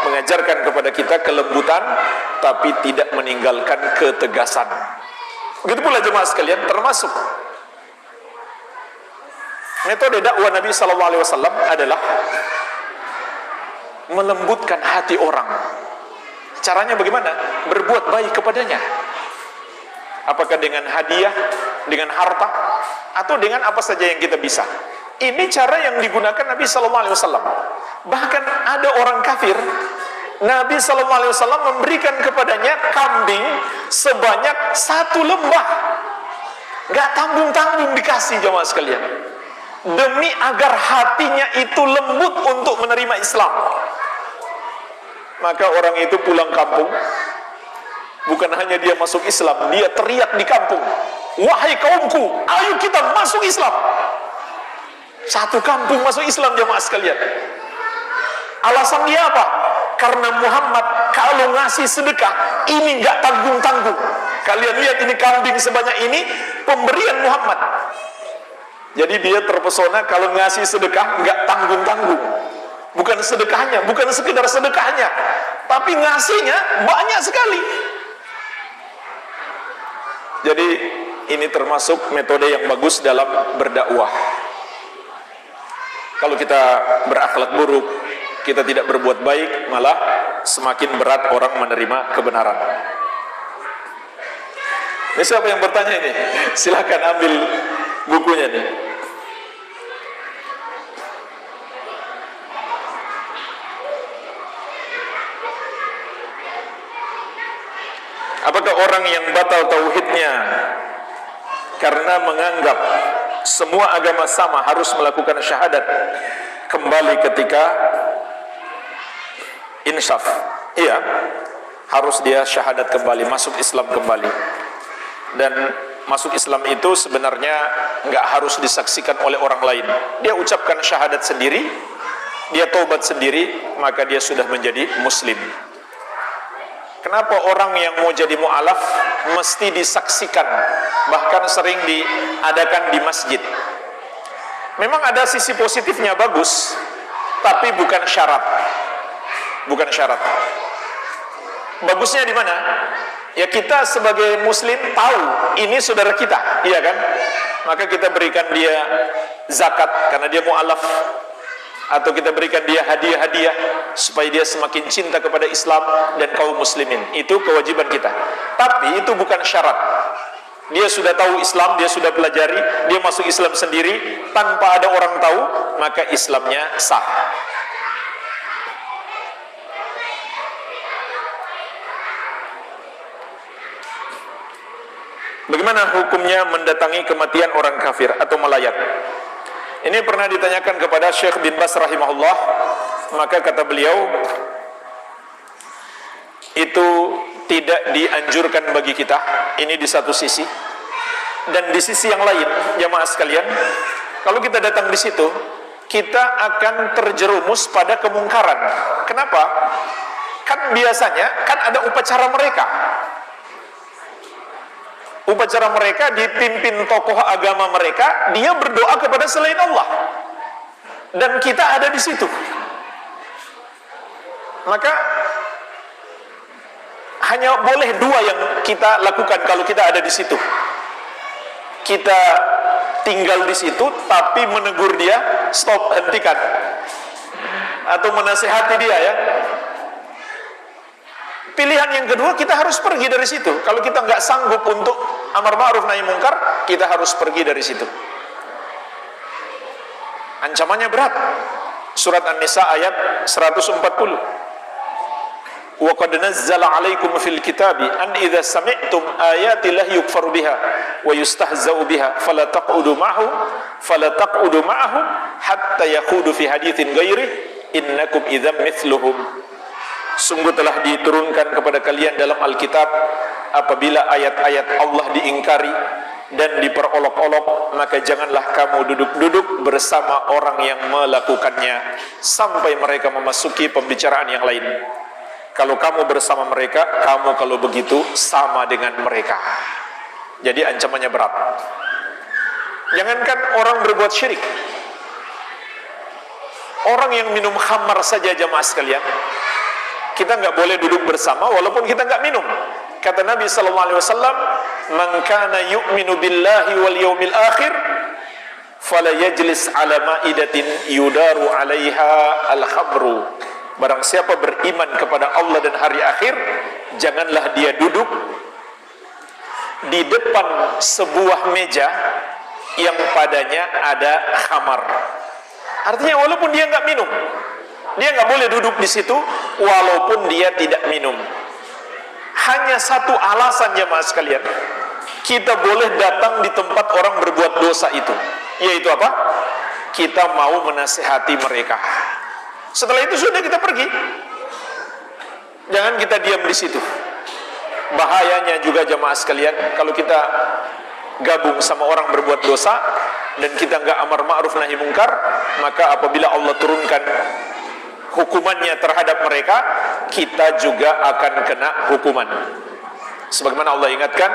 mengajarkan kepada kita kelembutan, tapi tidak meninggalkan ketegasan. Begitu pula jemaah sekalian, termasuk metode dakwah Nabi SAW adalah melembutkan hati orang. Caranya bagaimana? Berbuat baik kepadanya. Apakah dengan hadiah, dengan harta, atau dengan apa saja yang kita bisa. Ini cara yang digunakan Nabi SAW. Bahkan ada orang kafir, Nabi SAW memberikan kepadanya kambing sebanyak 1 lembah. Gak tanggung-tanggung dikasih jemaah sekalian. Demi agar hatinya itu lembut untuk menerima Islam. Maka orang itu pulang kampung, bukan hanya dia masuk Islam, dia teriak di kampung, wahai kaumku, ayo kita masuk Islam. Satu kampung masuk Islam, jemaah sekalian. Alasan dia apa? Karena Muhammad kalau ngasih sedekah, ini nggak tanggung-tanggung. Kalian lihat ini kambing sebanyak ini, pemberian Muhammad. Jadi dia terpesona kalau ngasih sedekah nggak tanggung-tanggung. Bukan sedekahnya, bukan sekedar sedekahnya, tapi ngasihnya banyak sekali. Jadi ini termasuk metode yang bagus dalam berdakwah. Kalau kita berakhlak buruk, kita tidak berbuat baik, malah semakin berat orang menerima kebenaran. Ini siapa yang bertanya ini? Silakan ambil bukunya nih. Apakah orang yang batal tauhidnya karena menganggap semua agama sama harus melakukan syahadat kembali ketika insyaf? Iya, harus dia syahadat kembali, masuk Islam kembali. Dan masuk Islam itu sebenarnya nggak harus disaksikan oleh orang lain. Dia ucapkan syahadat sendiri, dia taubat sendiri, maka dia sudah menjadi muslim. Kenapa orang yang mau jadi mu'alaf mesti disaksikan, bahkan sering diadakan di masjid? Memang ada sisi positifnya, bagus, tapi bukan syarat. Bukan syarat. Bagusnya di mana? Ya kita sebagai muslim tahu ini saudara kita, iya kan? Maka kita berikan dia zakat karena dia mu'alaf, atau kita berikan dia hadiah-hadiah supaya dia semakin cinta kepada Islam dan kaum muslimin. Itu kewajiban kita. Tapi itu bukan syarat. Dia sudah tahu Islam, dia sudah pelajari, dia masuk Islam sendiri tanpa ada orang tahu, maka Islamnya sah. Bagaimana hukumnya mendatangi kematian orang kafir atau melayat? Ini pernah ditanyakan kepada Syekh bin Baz rahimahullah, maka kata beliau, itu tidak dianjurkan bagi kita. Ini di satu sisi. Dan di sisi yang lain, jamaah sekalian, kalau kita datang di situ, kita akan terjerumus pada kemungkaran. Kenapa? Kan biasanya kan ada upacara mereka. Upacara mereka dipimpin tokoh agama mereka, dia berdoa kepada selain Allah, dan kita ada di situ. Maka hanya boleh dua yang kita lakukan kalau kita ada di situ. Kita tinggal di situ, tapi menegur dia, stop, hentikan, atau menasihati dia, ya. Pilihan yang kedua, kita harus pergi dari situ. Kalau kita nggak sanggup untuk amar ma'ruf nahi mungkar, kita harus pergi dari situ. Ancamannya berat. Surat An-Nisa ayat 140. Wa qad nazzala 'alaikum fil kitabi an idza sami'tum ayati llahi yukfaru biha wa yustahza'u biha fala taq'udu ma'ahum hatta yaqudu fi haditsin ghairi innakum idzam mithluhum. Sungguh telah diturunkan kepada kalian dalam Alkitab, apabila ayat-ayat Allah diingkari dan diperolok-olok, maka janganlah kamu duduk-duduk bersama orang yang melakukannya sampai mereka memasuki pembicaraan yang lain. Kalau kamu bersama mereka, kamu kalau begitu sama dengan mereka. Jadi ancamannya berat. Jangankan orang berbuat syirik, orang yang minum khamar saja, jamaah sekalian, kita nggak boleh duduk bersama walaupun kita nggak minum. Kata Nabi SAW, "Man kana yu'minu billahi wal yawmil akhir, fala yajlis ala ma'idatin yudaru 'alaiha al-khamru." Barang siapa beriman kepada Allah dan hari akhir, janganlah dia duduk di depan sebuah meja yang padanya ada khamar. Artinya walaupun dia nggak minum, dia nggak boleh duduk di situ walaupun dia tidak minum. Hanya satu alasan, jemaah sekalian, kita boleh datang di tempat orang berbuat dosa itu, yaitu apa? Kita mau menasihati mereka. Setelah itu sudah kita pergi. Jangan kita diam di situ. Bahayanya juga jamaah sekalian, kalau kita gabung sama orang berbuat dosa dan kita nggak amar ma'ruf nahi mungkar, maka apabila Allah turunkan hukumannya terhadap mereka, kita juga akan kena hukuman. Sebagaimana Allah ingatkan,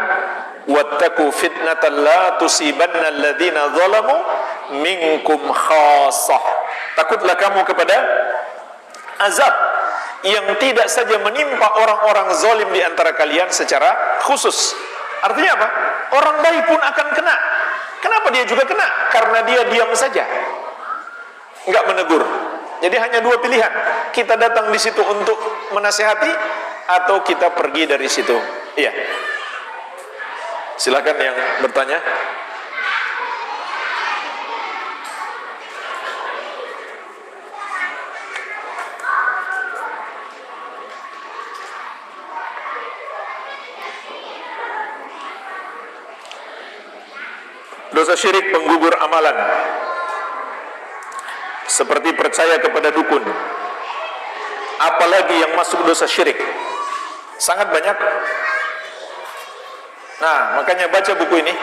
wattaqu fitnatan la tusibanna alladzina zalamu minkum khassah. Takutlah kamu kepada azab yang tidak saja menimpa orang-orang zalim di antara kalian secara khusus. Artinya apa? Orang baik pun akan kena. Kenapa dia juga kena? Karena dia diam saja, nggak menegur. Jadi hanya dua pilihan. Kita datang di situ untuk menasihati atau kita pergi dari situ. Iya. Silakan yang bertanya. Dosa syirik penggugur amalan, seperti percaya kepada dukun. Apalagi yang masuk dosa syirik? Sangat banyak. Nah, makanya baca buku ini.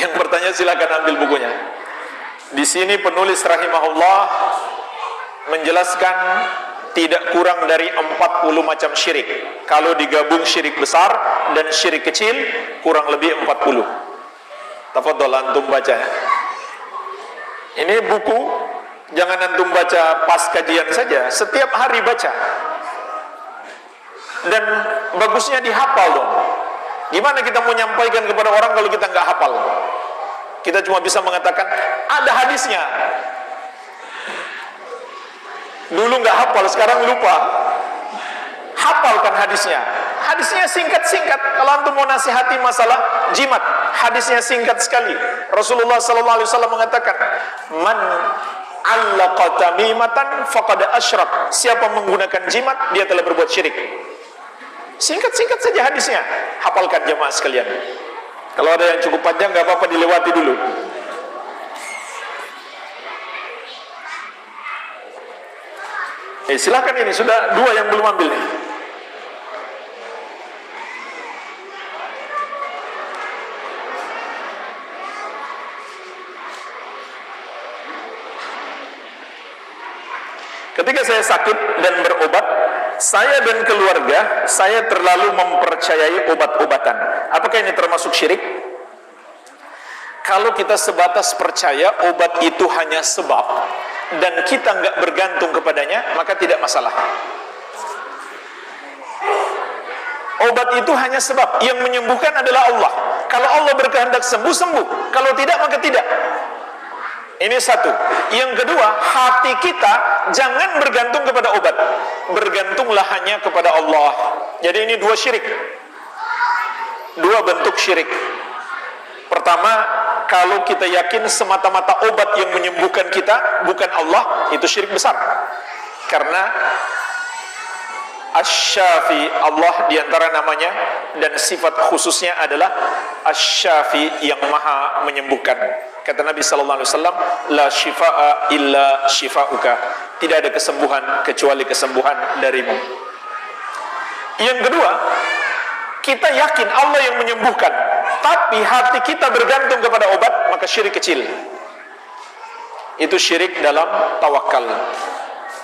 Yang bertanya silakan ambil bukunya. Di sini penulis rahimahullah menjelaskan tidak kurang dari 40 macam syirik. Kalau digabung syirik besar dan syirik kecil, kurang lebih 40. Tafadhol antum baca ya. Ini buku jangan antum baca pas kajian saja, setiap hari baca. Dan bagusnya dihafal dong. Gimana kita mau nyampaikan kepada orang kalau kita nggak hafal? Kita cuma bisa mengatakan ada hadisnya. Dulu nggak hafal, sekarang lupa. Hafalkan hadisnya. Hadisnya singkat-singkat. Kalau antum mau nasihati masalah jimat, hadisnya singkat sekali. Rasulullah SAW mengatakan, man allaqa tamimatan faqad asyrak. Siapa menggunakan jimat, dia telah berbuat syirik. Singkat-singkat saja hadisnya. Hafalkan jemaah sekalian. Kalau ada yang cukup panjang, nggak apa-apa, dilewati dulu. Silakan, ini sudah dua yang belum ambil nih. Ketika saya sakit dan berobat, saya dan keluarga saya terlalu mempercayai obat-obatan. Apakah ini termasuk syirik? Kalau kita sebatas percaya obat itu hanya sebab dan kita nggak bergantung kepadanya, maka tidak masalah. Obat itu hanya sebab, yang menyembuhkan adalah Allah. Kalau Allah berkehendak sembuh, sembuh. Kalau tidak, maka tidak. Ini satu. Yang kedua, hati kita jangan bergantung kepada obat. Bergantunglah hanya kepada Allah. Jadi ini dua syirik. Dua bentuk syirik. Pertama, kalau kita yakin semata-mata obat yang menyembuhkan kita bukan Allah, itu syirik besar. Karena Asy-Syafi, Allah diantara namanya dan sifat khususnya adalah Asy-Syafi, yang maha menyembuhkan. Kata Nabi SAW, la syifaa illa syifauka. Tidak ada kesembuhan kecuali kesembuhan darimu. Yang kedua, kita yakin Allah yang menyembuhkan, tapi hati kita bergantung kepada obat, maka syirik kecil. Itu syirik dalam tawakal.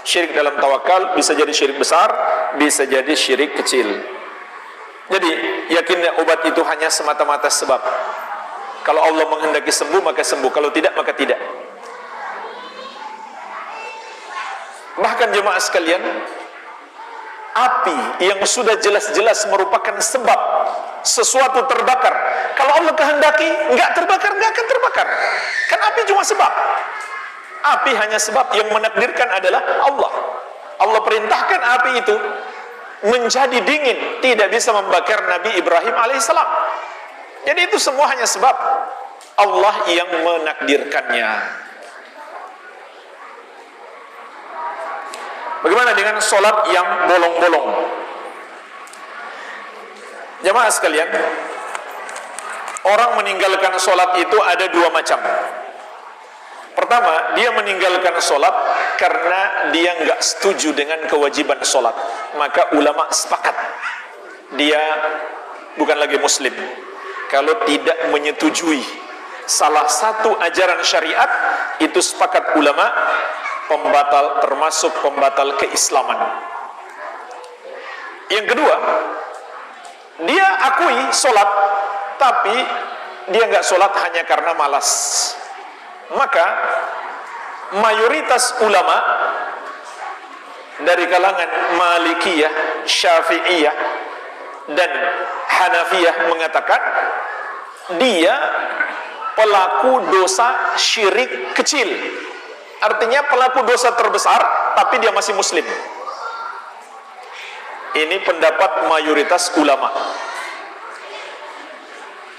Syirik dalam tawakal bisa jadi syirik besar, bisa jadi syirik kecil. Jadi, yakinnya obat itu hanya semata-mata sebab. Kalau Allah menghendaki sembuh, maka sembuh. Kalau tidak, maka tidak. Bahkan jemaah sekalian, api yang sudah jelas-jelas merupakan sebab sesuatu terbakar, kalau Allah kehendaki nggak terbakar, nggak akan terbakar. Kan api cuma sebab. Api hanya sebab, yang menakdirkan adalah Allah. Allah perintahkan api itu menjadi dingin, tidak bisa membakar Nabi Ibrahim alaihissalam. Jadi itu semua hanya sebab, Allah yang menakdirkannya. Bagaimana dengan sholat yang bolong-bolong? Jamaah sekalian, orang meninggalkan sholat itu ada dua macam. Pertama, dia meninggalkan sholat karena dia nggak setuju dengan kewajiban sholat. Maka ulama sepakat dia bukan lagi muslim kalau tidak menyetujui salah satu ajaran syariat. Itu sepakat ulama pembatal, termasuk pembatal keislaman. Yang kedua, dia akui sholat, tapi dia nggak sholat hanya karena malas. Maka mayoritas ulama dari kalangan Malikiyah, Syafi'iyah, dan Hanafiyah mengatakan dia pelaku dosa syirik kecil. Artinya pelaku dosa terbesar, tapi dia masih muslim. Ini pendapat mayoritas ulama.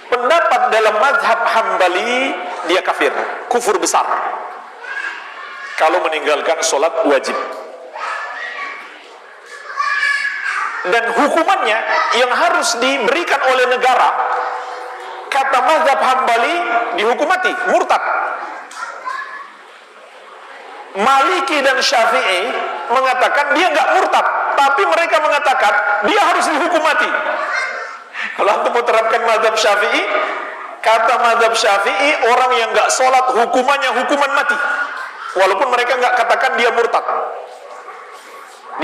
Pendapat dalam mazhab Hambali, dia kafir, kufur besar kalau meninggalkan sholat wajib. Dan hukumannya yang harus diberikan oleh negara, kata mazhab Hambali, dihukum mati, murtad. Maliki dan Syafi'i mengatakan dia nggak murtad, tapi mereka mengatakan dia harus dihukum mati. Kalau antum mau terapkan mazhab Syafi'i, kata mazhab Syafi'i, orang yang nggak sholat hukumannya hukuman mati, walaupun mereka nggak katakan dia murtad,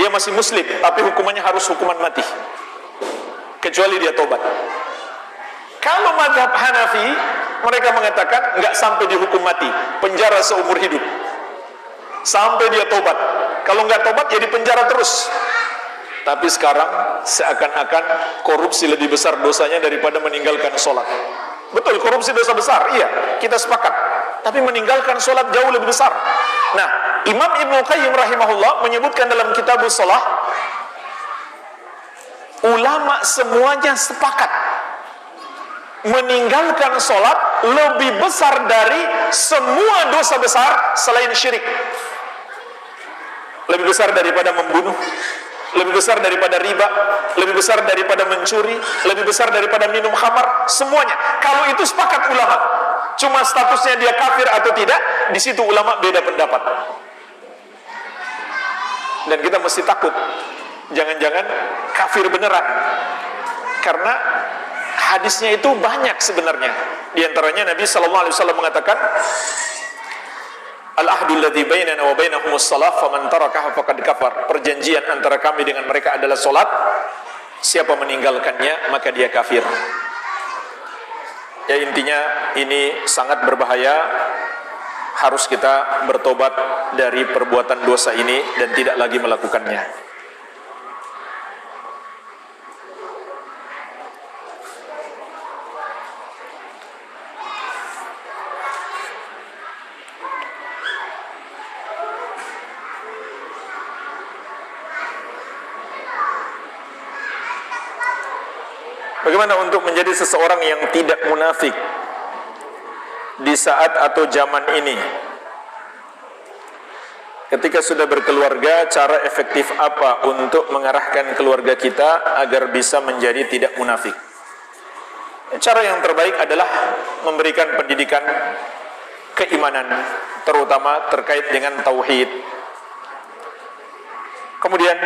dia masih muslim, tapi hukumannya harus hukuman mati, kecuali dia tobat. Kalau mazhab Hanafi, mereka mengatakan nggak sampai dihukum mati, penjara seumur hidup sampai dia tobat. Kalau nggak tobat, jadi penjara terus. Tapi sekarang seakan-akan korupsi lebih besar dosanya daripada meninggalkan sholat. Betul, korupsi dosa besar, iya, kita sepakat. Tapi meninggalkan sholat jauh lebih besar. Nah, Imam Ibnu Qayyim rahimahullah menyebutkan dalam Kitabus Shalah, ulama semuanya sepakat meninggalkan sholat lebih besar dari semua dosa besar selain syirik. Lebih besar daripada membunuh, lebih besar daripada riba, lebih besar daripada mencuri, lebih besar daripada minum khamar, semuanya. Kalau itu sepakat ulama. Cuma statusnya dia kafir atau tidak, di situ ulama beda pendapat. Dan kita mesti takut, jangan-jangan kafir beneran. Karena hadisnya itu banyak sebenarnya. Di antaranya Nabi sallallahu alaihi wasallam mengatakan, al-ahdul ladzi bainana wa bainahumus shalah faman tarakaha faqad kafar. Perjanjian antara kami dengan mereka adalah salat. Siapa meninggalkannya maka dia kafir. Ya, intinya ini sangat berbahaya. Harus kita bertobat dari perbuatan dosa ini dan tidak lagi melakukannya. Bagaimana untuk menjadi seseorang yang tidak munafik di saat atau zaman ini? Ketika sudah berkeluarga, cara efektif apa untuk mengarahkan keluarga kita agar bisa menjadi tidak munafik? Cara yang terbaik adalah memberikan pendidikan keimanan, terutama terkait dengan tauhid. Kemudian,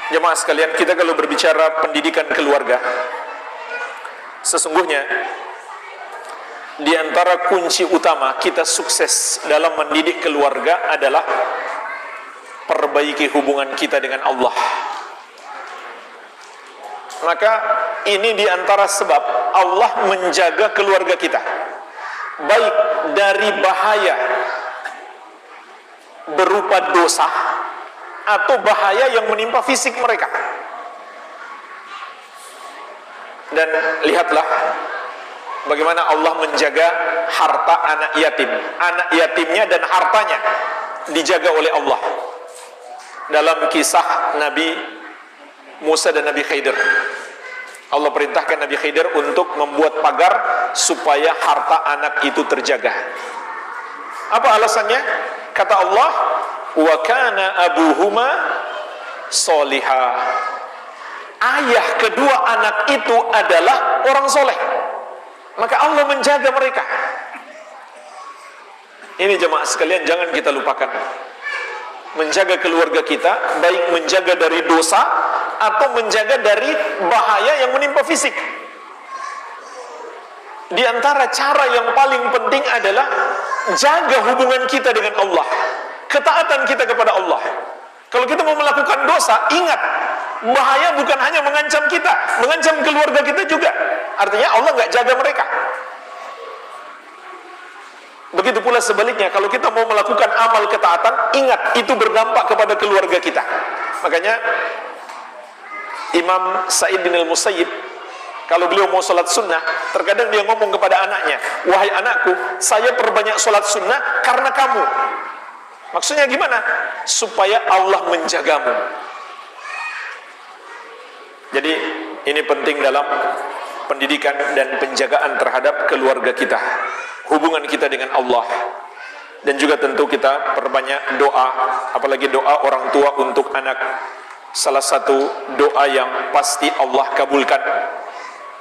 jemaah sekalian, kita kalau berbicara pendidikan keluarga, sesungguhnya di antara kunci utama kita sukses dalam mendidik keluarga adalah perbaiki hubungan kita dengan Allah. Maka ini di antara sebab Allah menjaga keluarga kita, baik dari bahaya berupa dosa atau bahaya yang menimpa fisik mereka. Dan lihatlah bagaimana Allah menjaga harta anak yatim. Anak yatimnya dan hartanya dijaga oleh Allah. Dalam kisah Nabi Musa dan Nabi Khidir, Allah perintahkan Nabi Khidir untuk membuat pagar supaya harta anak itu terjaga. Apa alasannya? Kata Allah, wa kana abuhuma solihah. Ayah kedua anak itu adalah orang soleh, maka Allah menjaga mereka. Ini jemaah sekalian, jangan kita lupakan. Menjaga keluarga kita, baik menjaga dari dosa atau menjaga dari bahaya yang menimpa fisik. Di antara cara yang paling penting adalah jaga hubungan kita dengan Allah, ketaatan kita kepada Allah. Kalau kita mau melakukan dosa, ingat, bahaya bukan hanya mengancam kita, mengancam keluarga kita juga. Artinya Allah nggak jaga mereka. Begitu pula sebaliknya, kalau kita mau melakukan amal ketaatan, ingat, itu berdampak kepada keluarga kita. Makanya Imam Sa'id bin al-Musayyib, kalau beliau mau sholat sunnah, terkadang dia ngomong kepada anaknya, wahai anakku, saya perbanyak sholat sunnah karena kamu. Maksudnya gimana? Supaya Allah menjagamu. Jadi ini penting dalam pendidikan dan penjagaan terhadap keluarga kita, hubungan kita dengan Allah. Dan juga tentu kita perbanyak doa, apalagi doa orang tua untuk anak. Salah satu doa yang pasti Allah kabulkan,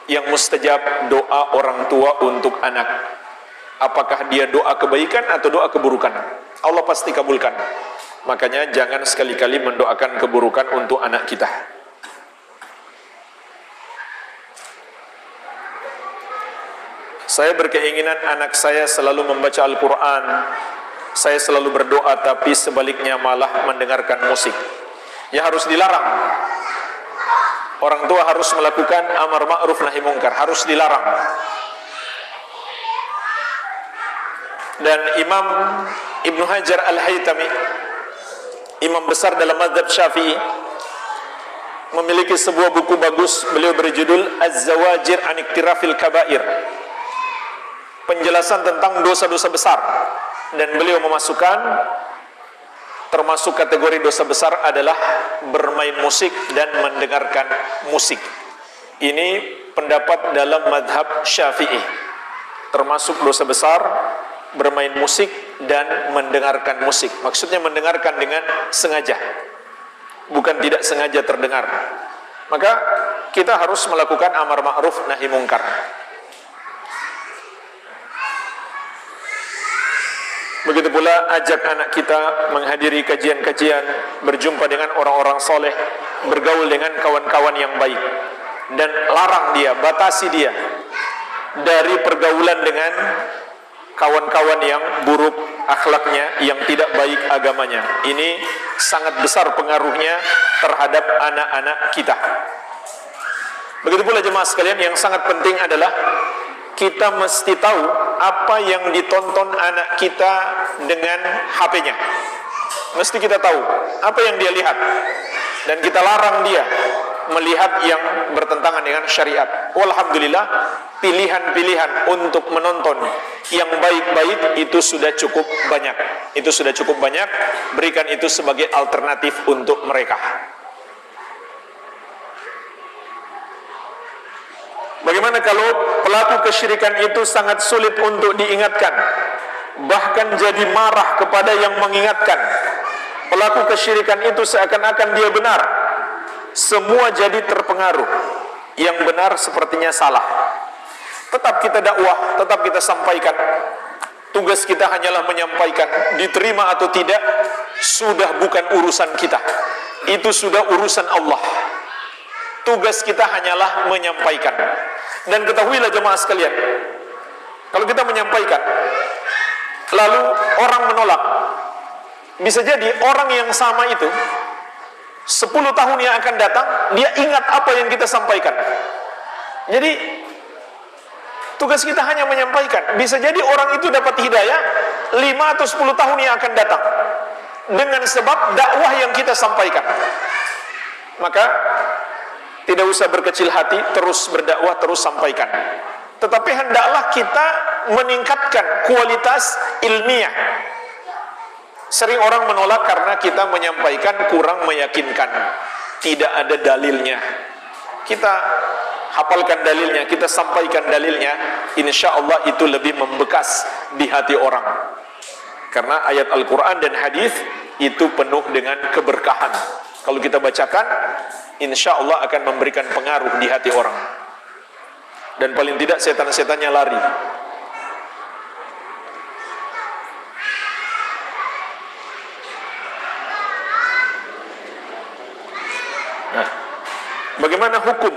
yang mustajab, doa orang tua untuk anak. Apakah dia doa kebaikan atau doa keburukan, Allah pasti kabulkan. Makanya jangan sekali-kali mendoakan keburukan untuk anak kita. Saya berkeinginan anak saya selalu membaca Al-Quran. Saya selalu berdoa, tapi sebaliknya malah mendengarkan musik. Ya, harus dilarang. Orang tua harus melakukan amar ma'ruf nahi mungkar, harus dilarang. Dan Imam Ibnu Hajar Al-Haytami, imam besar dalam mazhab Syafi'i, memiliki sebuah buku bagus. Beliau berjudul Az-Zawajir an Iktirafil Kabair, penjelasan tentang dosa-dosa besar. Dan beliau memasukkan termasuk kategori dosa besar adalah bermain musik dan mendengarkan musik. Ini pendapat dalam mazhab Syafi'i, termasuk dosa besar bermain musik dan mendengarkan musik. Maksudnya mendengarkan dengan sengaja, bukan tidak sengaja terdengar. Maka kita harus melakukan amar ma'ruf nahi mungkar. Begitu pula ajak anak kita menghadiri kajian-kajian, berjumpa dengan orang-orang soleh, bergaul dengan kawan-kawan yang baik. Dan larang dia, batasi dia dari pergaulan dengan kawan-kawan yang buruk akhlaknya, yang tidak baik agamanya. Ini sangat besar pengaruhnya terhadap anak-anak kita. Begitu pula jemaah sekalian, yang sangat penting adalah kita mesti tahu apa yang ditonton anak kita dengan HP-nya. Mesti kita tahu apa yang dia lihat, dan kita larang dia melihat yang bertentangan dengan syariat. Walhamdulillah, pilihan-pilihan untuk menonton yang baik-baik itu sudah cukup banyak. Itu sudah cukup banyak. Berikan itu sebagai alternatif untuk mereka. Bagaimana kalau pelaku kesyirikan itu sangat sulit untuk diingatkan, bahkan jadi marah kepada yang mengingatkan? Pelaku kesyirikan itu seakan-akan dia benar, semua jadi terpengaruh. Yang benar sepertinya salah. Tetap kita dakwah, tetap kita sampaikan. Tugas kita hanyalah menyampaikan. Diterima atau tidak sudah bukan urusan kita, itu sudah urusan Allah. Tugas kita hanyalah menyampaikan. Dan ketahuilah jemaah sekalian, kalau kita menyampaikan lalu orang menolak, bisa jadi orang yang sama itu 10 tahun yang akan datang dia ingat apa yang kita sampaikan. Jadi tugas kita hanya menyampaikan. Bisa jadi orang itu dapat hidayah 5 atau 10 tahun yang akan datang dengan sebab dakwah yang kita sampaikan. Maka tidak usah berkecil hati, terus berdakwah, terus sampaikan. Tetapi hendaklah kita meningkatkan kualitas ilmiah. Sering orang menolak karena kita menyampaikan kurang meyakinkan, tidak ada dalilnya. Kita hafalkan dalilnya, kita sampaikan dalilnya, insya Allah itu lebih membekas di hati orang. Karena ayat Al-Quran dan hadis itu penuh dengan keberkahan. Kalau kita bacakan, insya Allah akan memberikan pengaruh di hati orang. Dan paling tidak setan-setannya lari. bagaimana hukum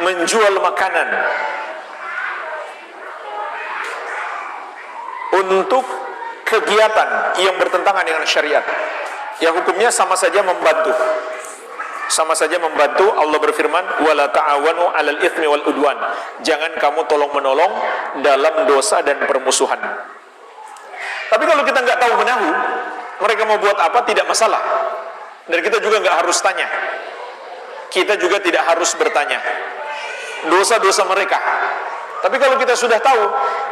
menjual makanan untuk kegiatan yang bertentangan dengan syariat. Ya, hukumnya sama saja membantu. Sama saja membantu. Allah berfirman, wala ta'awanu 'alal itsmi wal udwan. Jangan kamu tolong-menolong dalam dosa dan permusuhan. Tapi kalau kita nggak tahu menahu, mereka mau buat apa tidak masalah. Dan kita juga nggak harus tanya. Kita juga tidak harus bertanya dosa-dosa mereka. Tapi kalau kita sudah tahu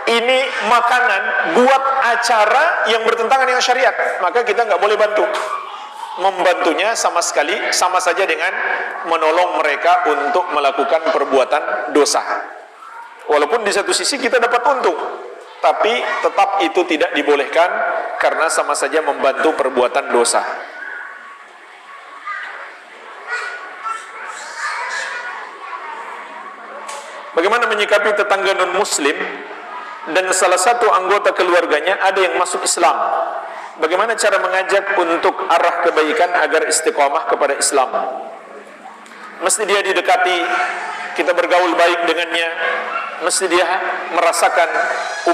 ini makanan buat acara yang bertentangan dengan syariat, maka kita nggak boleh bantu. Membantunya sama sekali sama saja dengan menolong mereka untuk melakukan perbuatan dosa. Walaupun di satu sisi kita dapat untung, tapi tetap itu tidak dibolehkan karena sama saja membantu perbuatan dosa. Bagaimana menyikapi tetangga non-muslim dan salah satu anggota keluarganya ada yang masuk Islam? Bagaimana cara mengajak untuk arah kebaikan agar istiqamah kepada Islam? Mesti dia didekati, kita bergaul baik dengannya. Mesti dia merasakan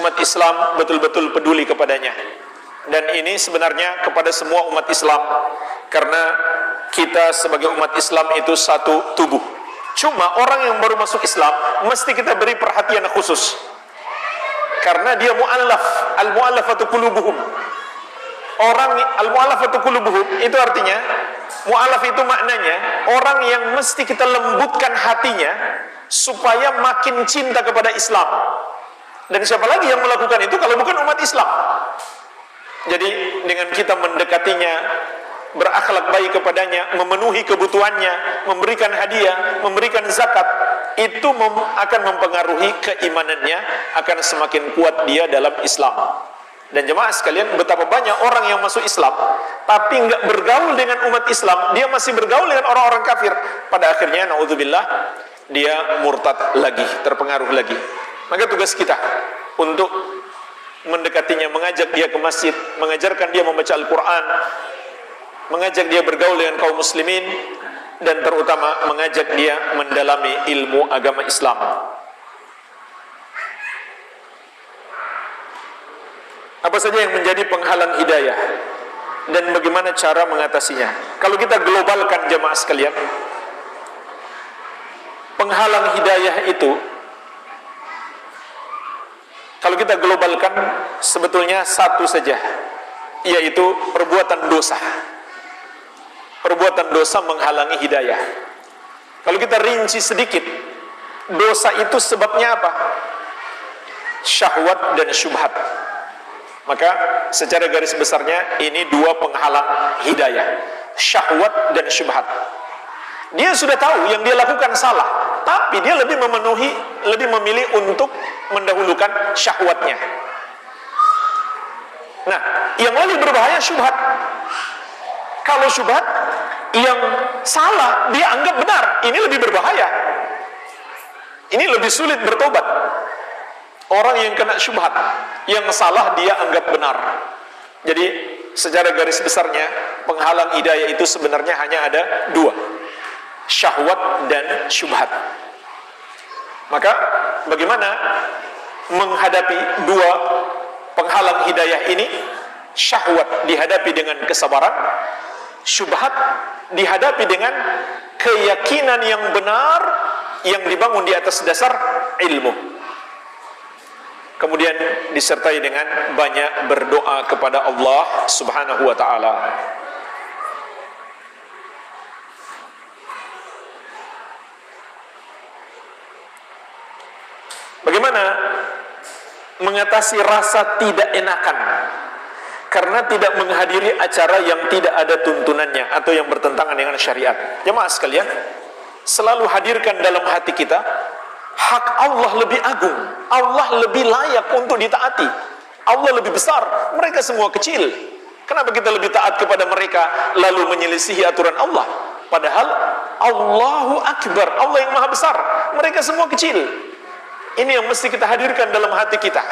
umat Islam betul-betul peduli kepadanya. Dan ini sebenarnya kepada semua umat Islam, karena kita sebagai umat Islam itu satu tubuh. Cuma orang yang baru masuk Islam mesti kita beri perhatian khusus, karena dia mu'allaf, al-mu'allafatu qulubuhum. Orang al-mu'allafatu qulubuhum itu artinya, mu'allaf itu maknanya orang yang mesti kita lembutkan hatinya supaya makin cinta kepada Islam. Dan siapa lagi yang melakukan itu kalau bukan umat Islam? Jadi dengan kita mendekatinya, berakhlak baik kepadanya, memenuhi kebutuhannya, memberikan hadiah, memberikan zakat, itu akan mempengaruhi keimanannya, akan semakin kuat dia dalam Islam. Dan jemaah sekalian, betapa banyak orang yang masuk Islam tapi nggak bergaul dengan umat Islam, dia masih bergaul dengan orang-orang kafir. Pada akhirnya, naudzubillah, dia murtad lagi, terpengaruh lagi. Maka tugas kita untuk mendekatinya, mengajak dia ke masjid, mengajarkan dia membaca Al-Quran, mengajak dia bergaul dengan kaum muslimin, dan terutama mengajak dia mendalami ilmu agama Islam. Apa saja yang menjadi penghalang hidayah dan bagaimana cara mengatasinya? Kalau kita globalkan jemaah sekalian, penghalang hidayah itu, kalau kita globalkan sebetulnya satu saja, yaitu perbuatan dosa. Perbuatan dosa menghalangi hidayah. Kalau kita rinci sedikit, dosa itu sebabnya apa? Syahwat dan syubhat. Maka secara garis besarnya ini dua penghalang hidayah, syahwat dan syubhat. Dia sudah tahu yang dia lakukan salah, tapi dia lebih memilih untuk mendahulukan syahwatnya. Nah, yang lebih berbahaya syubhat. Kalau syubhat yang salah dia anggap benar, ini lebih berbahaya. Ini lebih sulit bertobat. Orang yang kena syubhat, yang salah dia anggap benar. Jadi secara garis besarnya penghalang hidayah itu sebenarnya hanya ada dua, syahwat dan syubhat. Maka bagaimana menghadapi dua penghalang hidayah ini? Syahwat dihadapi dengan kesabaran, syubhat dihadapi dengan keyakinan yang benar yang dibangun di atas dasar ilmu. Kemudian disertai dengan banyak berdoa kepada Allah Subhanahu wa ta'ala. Bagaimana mengatasi rasa tidak enakan karena tidak menghadiri acara yang tidak ada tuntunannya atau yang bertentangan dengan syariat? Jemaah sekalian, selalu hadirkan dalam hati kita, hak Allah lebih agung, Allah lebih layak untuk ditaati, Allah lebih besar, mereka semua kecil. Kenapa kita lebih taat kepada mereka lalu menyelisihi aturan Allah? Padahal Allahu Akbar, Allah yang maha besar, mereka semua kecil. Ini yang mesti kita hadirkan dalam hati kita.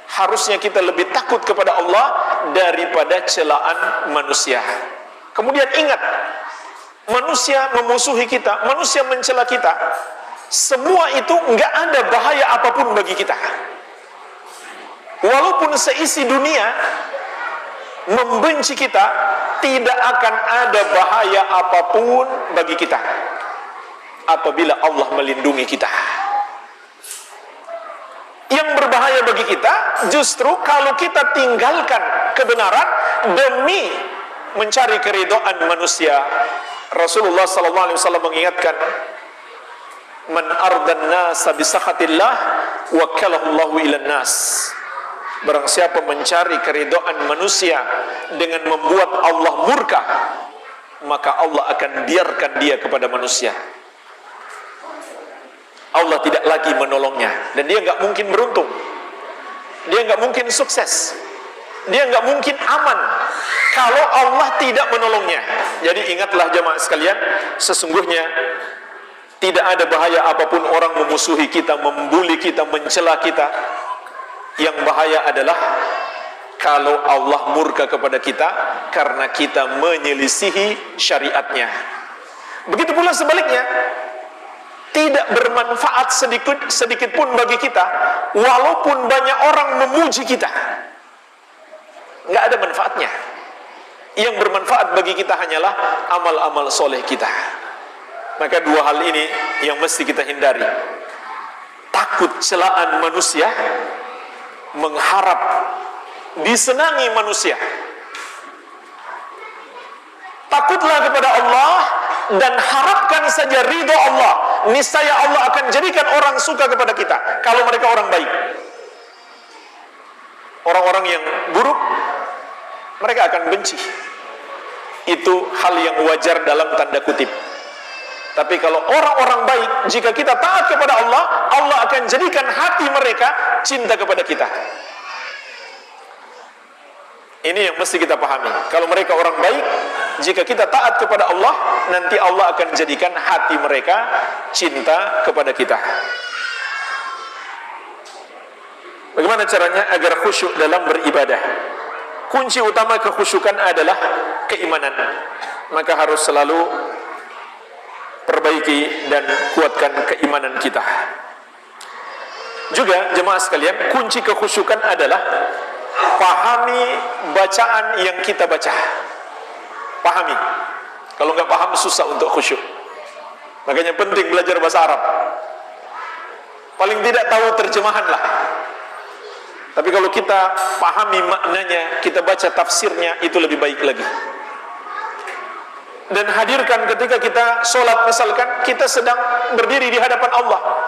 Harusnya kita lebih takut kepada Allah daripada celaan manusia. Kemudian ingat, manusia memusuhi kita, manusia mencela kita, semua itu nggak ada bahaya apapun bagi kita. Walaupun seisi dunia membenci kita, tidak akan ada bahaya apapun bagi kita apabila Allah melindungi kita. Yang berbahaya bagi kita justru kalau kita tinggalkan kebenaran demi mencari keridhaan manusia. Rasulullah SAW mengingatkan, man ardan nasa bisakhatillah wakalahu Allahu ilan nas. Barang siapa mencari keridhaan manusia dengan membuat Allah murka, maka Allah akan biarkan dia kepada manusia. Allah tidak lagi menolongnya, dan dia nggak mungkin beruntung, dia nggak mungkin sukses, dia nggak mungkin aman kalau Allah tidak menolongnya. Jadi ingatlah jemaah sekalian, sesungguhnya tidak ada bahaya apapun orang memusuhi kita, membuli kita, mencela kita. Yang bahaya adalah kalau Allah murka kepada kita karena kita menyelisihi syariatnya. Begitu pula sebaliknya, tidak bermanfaat sedikit pun bagi kita walaupun banyak orang memuji kita. Nggak ada manfaatnya. Yang bermanfaat bagi kita hanyalah amal-amal soleh kita. Maka dua hal ini yang mesti kita hindari. Takut celaan manusia, mengharap disenangi manusia. Takutlah kepada Allah dan harapkan saja ridho Allah. Niscaya Allah akan jadikan orang suka kepada kita kalau mereka orang baik. Orang-orang yang buruk mereka akan benci. Itu hal yang wajar dalam tanda kutip. Tapi kalau orang-orang baik, jika kita taat kepada Allah, Allah akan jadikan hati mereka cinta kepada kita. Ini yang mesti kita pahami. Kalau mereka orang baik, jika kita taat kepada Allah, nanti Allah akan jadikan hati mereka cinta kepada kita. Bagaimana caranya agar khusyuk dalam beribadah? Kunci utama kekhusyukan adalah keimanan. Maka harus selalu perbaiki dan kuatkan keimanan kita. Juga jemaah sekalian, kunci kekhusyukan adalah pahami bacaan yang kita baca. Pahami. Kalau nggak paham susah untuk khusyuk. Makanya penting belajar bahasa Arab. Paling tidak tahu terjemahan lah. Tapi kalau kita pahami maknanya, kita baca tafsirnya, itu lebih baik lagi. Dan hadirkan ketika kita sholat, misalkan kita sedang berdiri di hadapan Allah,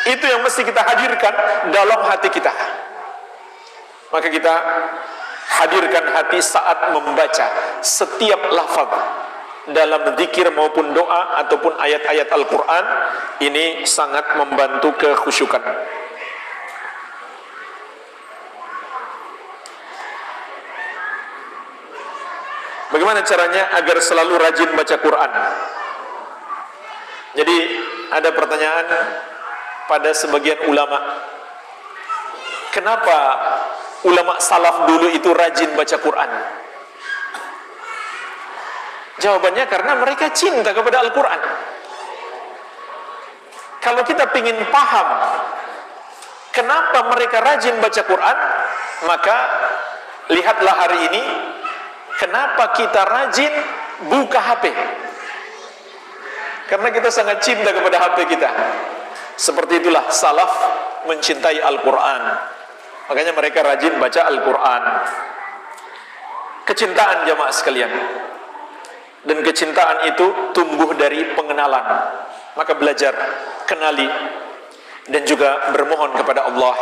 itu yang mesti kita hadirkan dalam hati kita. Maka kita hadirkan hati saat membaca setiap lafaz dalam zikir maupun doa ataupun ayat-ayat Al-Quran. Ini sangat membantu kekhusyukan. Bagaimana caranya agar selalu rajin baca Quran? Jadi ada pertanyaan pada sebagian ulama, kenapa ulama salaf dulu itu rajin baca Quran? Jawabannya karena mereka cinta kepada Al-Quran. Kalau kita ingin paham kenapa mereka rajin baca Quran, maka lihatlah hari ini kenapa kita rajin buka HP. Karena kita sangat cinta kepada HP kita. Seperti itulah salaf mencintai Al-Quran. Makanya mereka rajin baca Al-Quran. Kecintaan jamaah sekalian. Dan kecintaan itu tumbuh dari pengenalan. Maka belajar, kenali, dan juga bermohon kepada Allah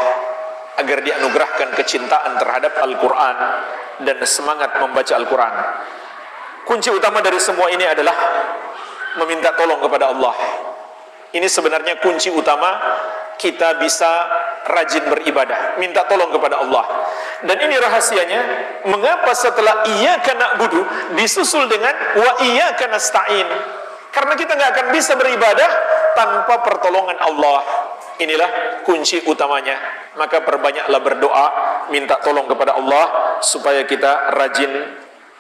agar dianugerahkan kecintaan terhadap Al-Quran dan semangat membaca Al-Quran. Kunci utama dari semua ini adalah meminta tolong kepada Allah. Ini sebenarnya kunci utama kita bisa rajin beribadah, minta tolong kepada Allah. Dan ini rahasianya, mengapa setelah iyyaka na'budu disusul dengan wa iyyaka nasta'in. Karena kita nggak akan bisa beribadah tanpa pertolongan Allah. Inilah kunci utamanya. Maka perbanyaklah berdoa, minta tolong kepada Allah supaya kita rajin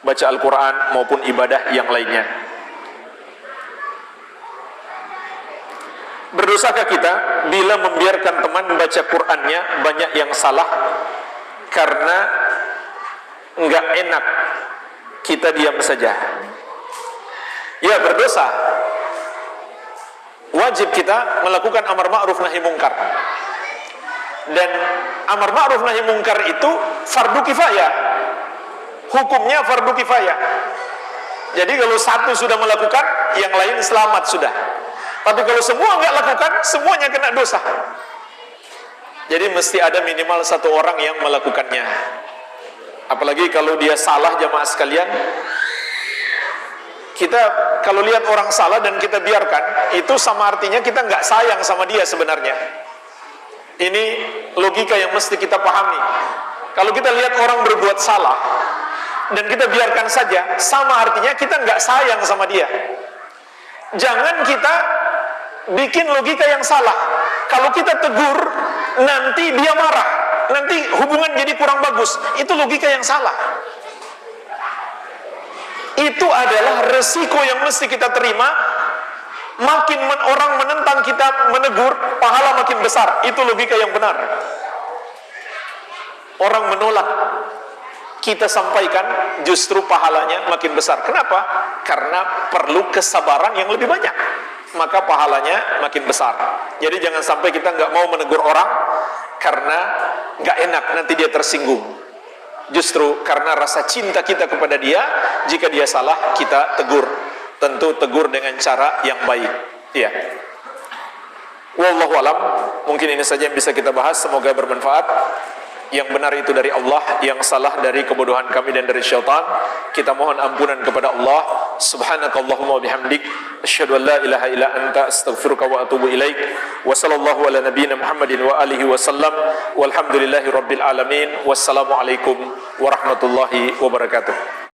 baca Al-Quran maupun ibadah yang lainnya. Berdosakah kita bila membiarkan teman baca Qur'annya banyak yang salah karena enggak enak kita diam saja? Ya, berdosa. Wajib kita melakukan amar ma'ruf nahi mungkar. Dan amar ma'ruf nahi mungkar itu fardu kifayah. Hukumnya fardu kifayah. Jadi kalau satu sudah melakukan, yang lain selamat sudah. Tapi kalau semua nggak lakukan, semuanya kena dosa. Jadi mesti ada minimal satu orang yang melakukannya. Apalagi kalau dia salah, jamaah sekalian. Kita kalau lihat orang salah dan kita biarkan, itu sama artinya kita nggak sayang sama dia sebenarnya. Ini logika yang mesti kita pahami. Kalau kita lihat orang berbuat salah dan kita biarkan saja, sama artinya kita nggak sayang sama dia. Jangan kita bikin logika yang salah. Kalau kita tegur, nanti dia marah, nanti hubungan jadi kurang bagus. Itu logika yang salah. Itu adalah resiko yang mesti kita terima. Makin orang menentang kita menegur, pahala makin besar. Itu logika yang benar. Orang menolak, kita sampaikan, justru pahalanya makin besar. Kenapa? Karena perlu kesabaran yang lebih banyak, maka pahalanya makin besar. Jadi jangan sampai kita nggak mau menegur orang karena nggak enak, nanti dia tersinggung. Justru karena rasa cinta kita kepada dia, jika dia salah, kita tegur. Tentu tegur dengan cara yang baik. Ya. Wallahu alam. Mungkin ini saja yang bisa kita bahas. Semoga bermanfaat. Yang benar itu dari Allah, yang salah dari kebodohan kami dan dari syaitan. Kita mohon ampunan kepada Allah. Subhanakallahumma bihamdik, asyhadu an la ilaha illa anta, astaghfiruka wa atubu ilaik. Wa sallallahu ala nabiyyina Muhammadin wa alihi wasallam. Walhamdulillahi rabbil alamin. Wassalamu alaikum warahmatullahi wabarakatuh.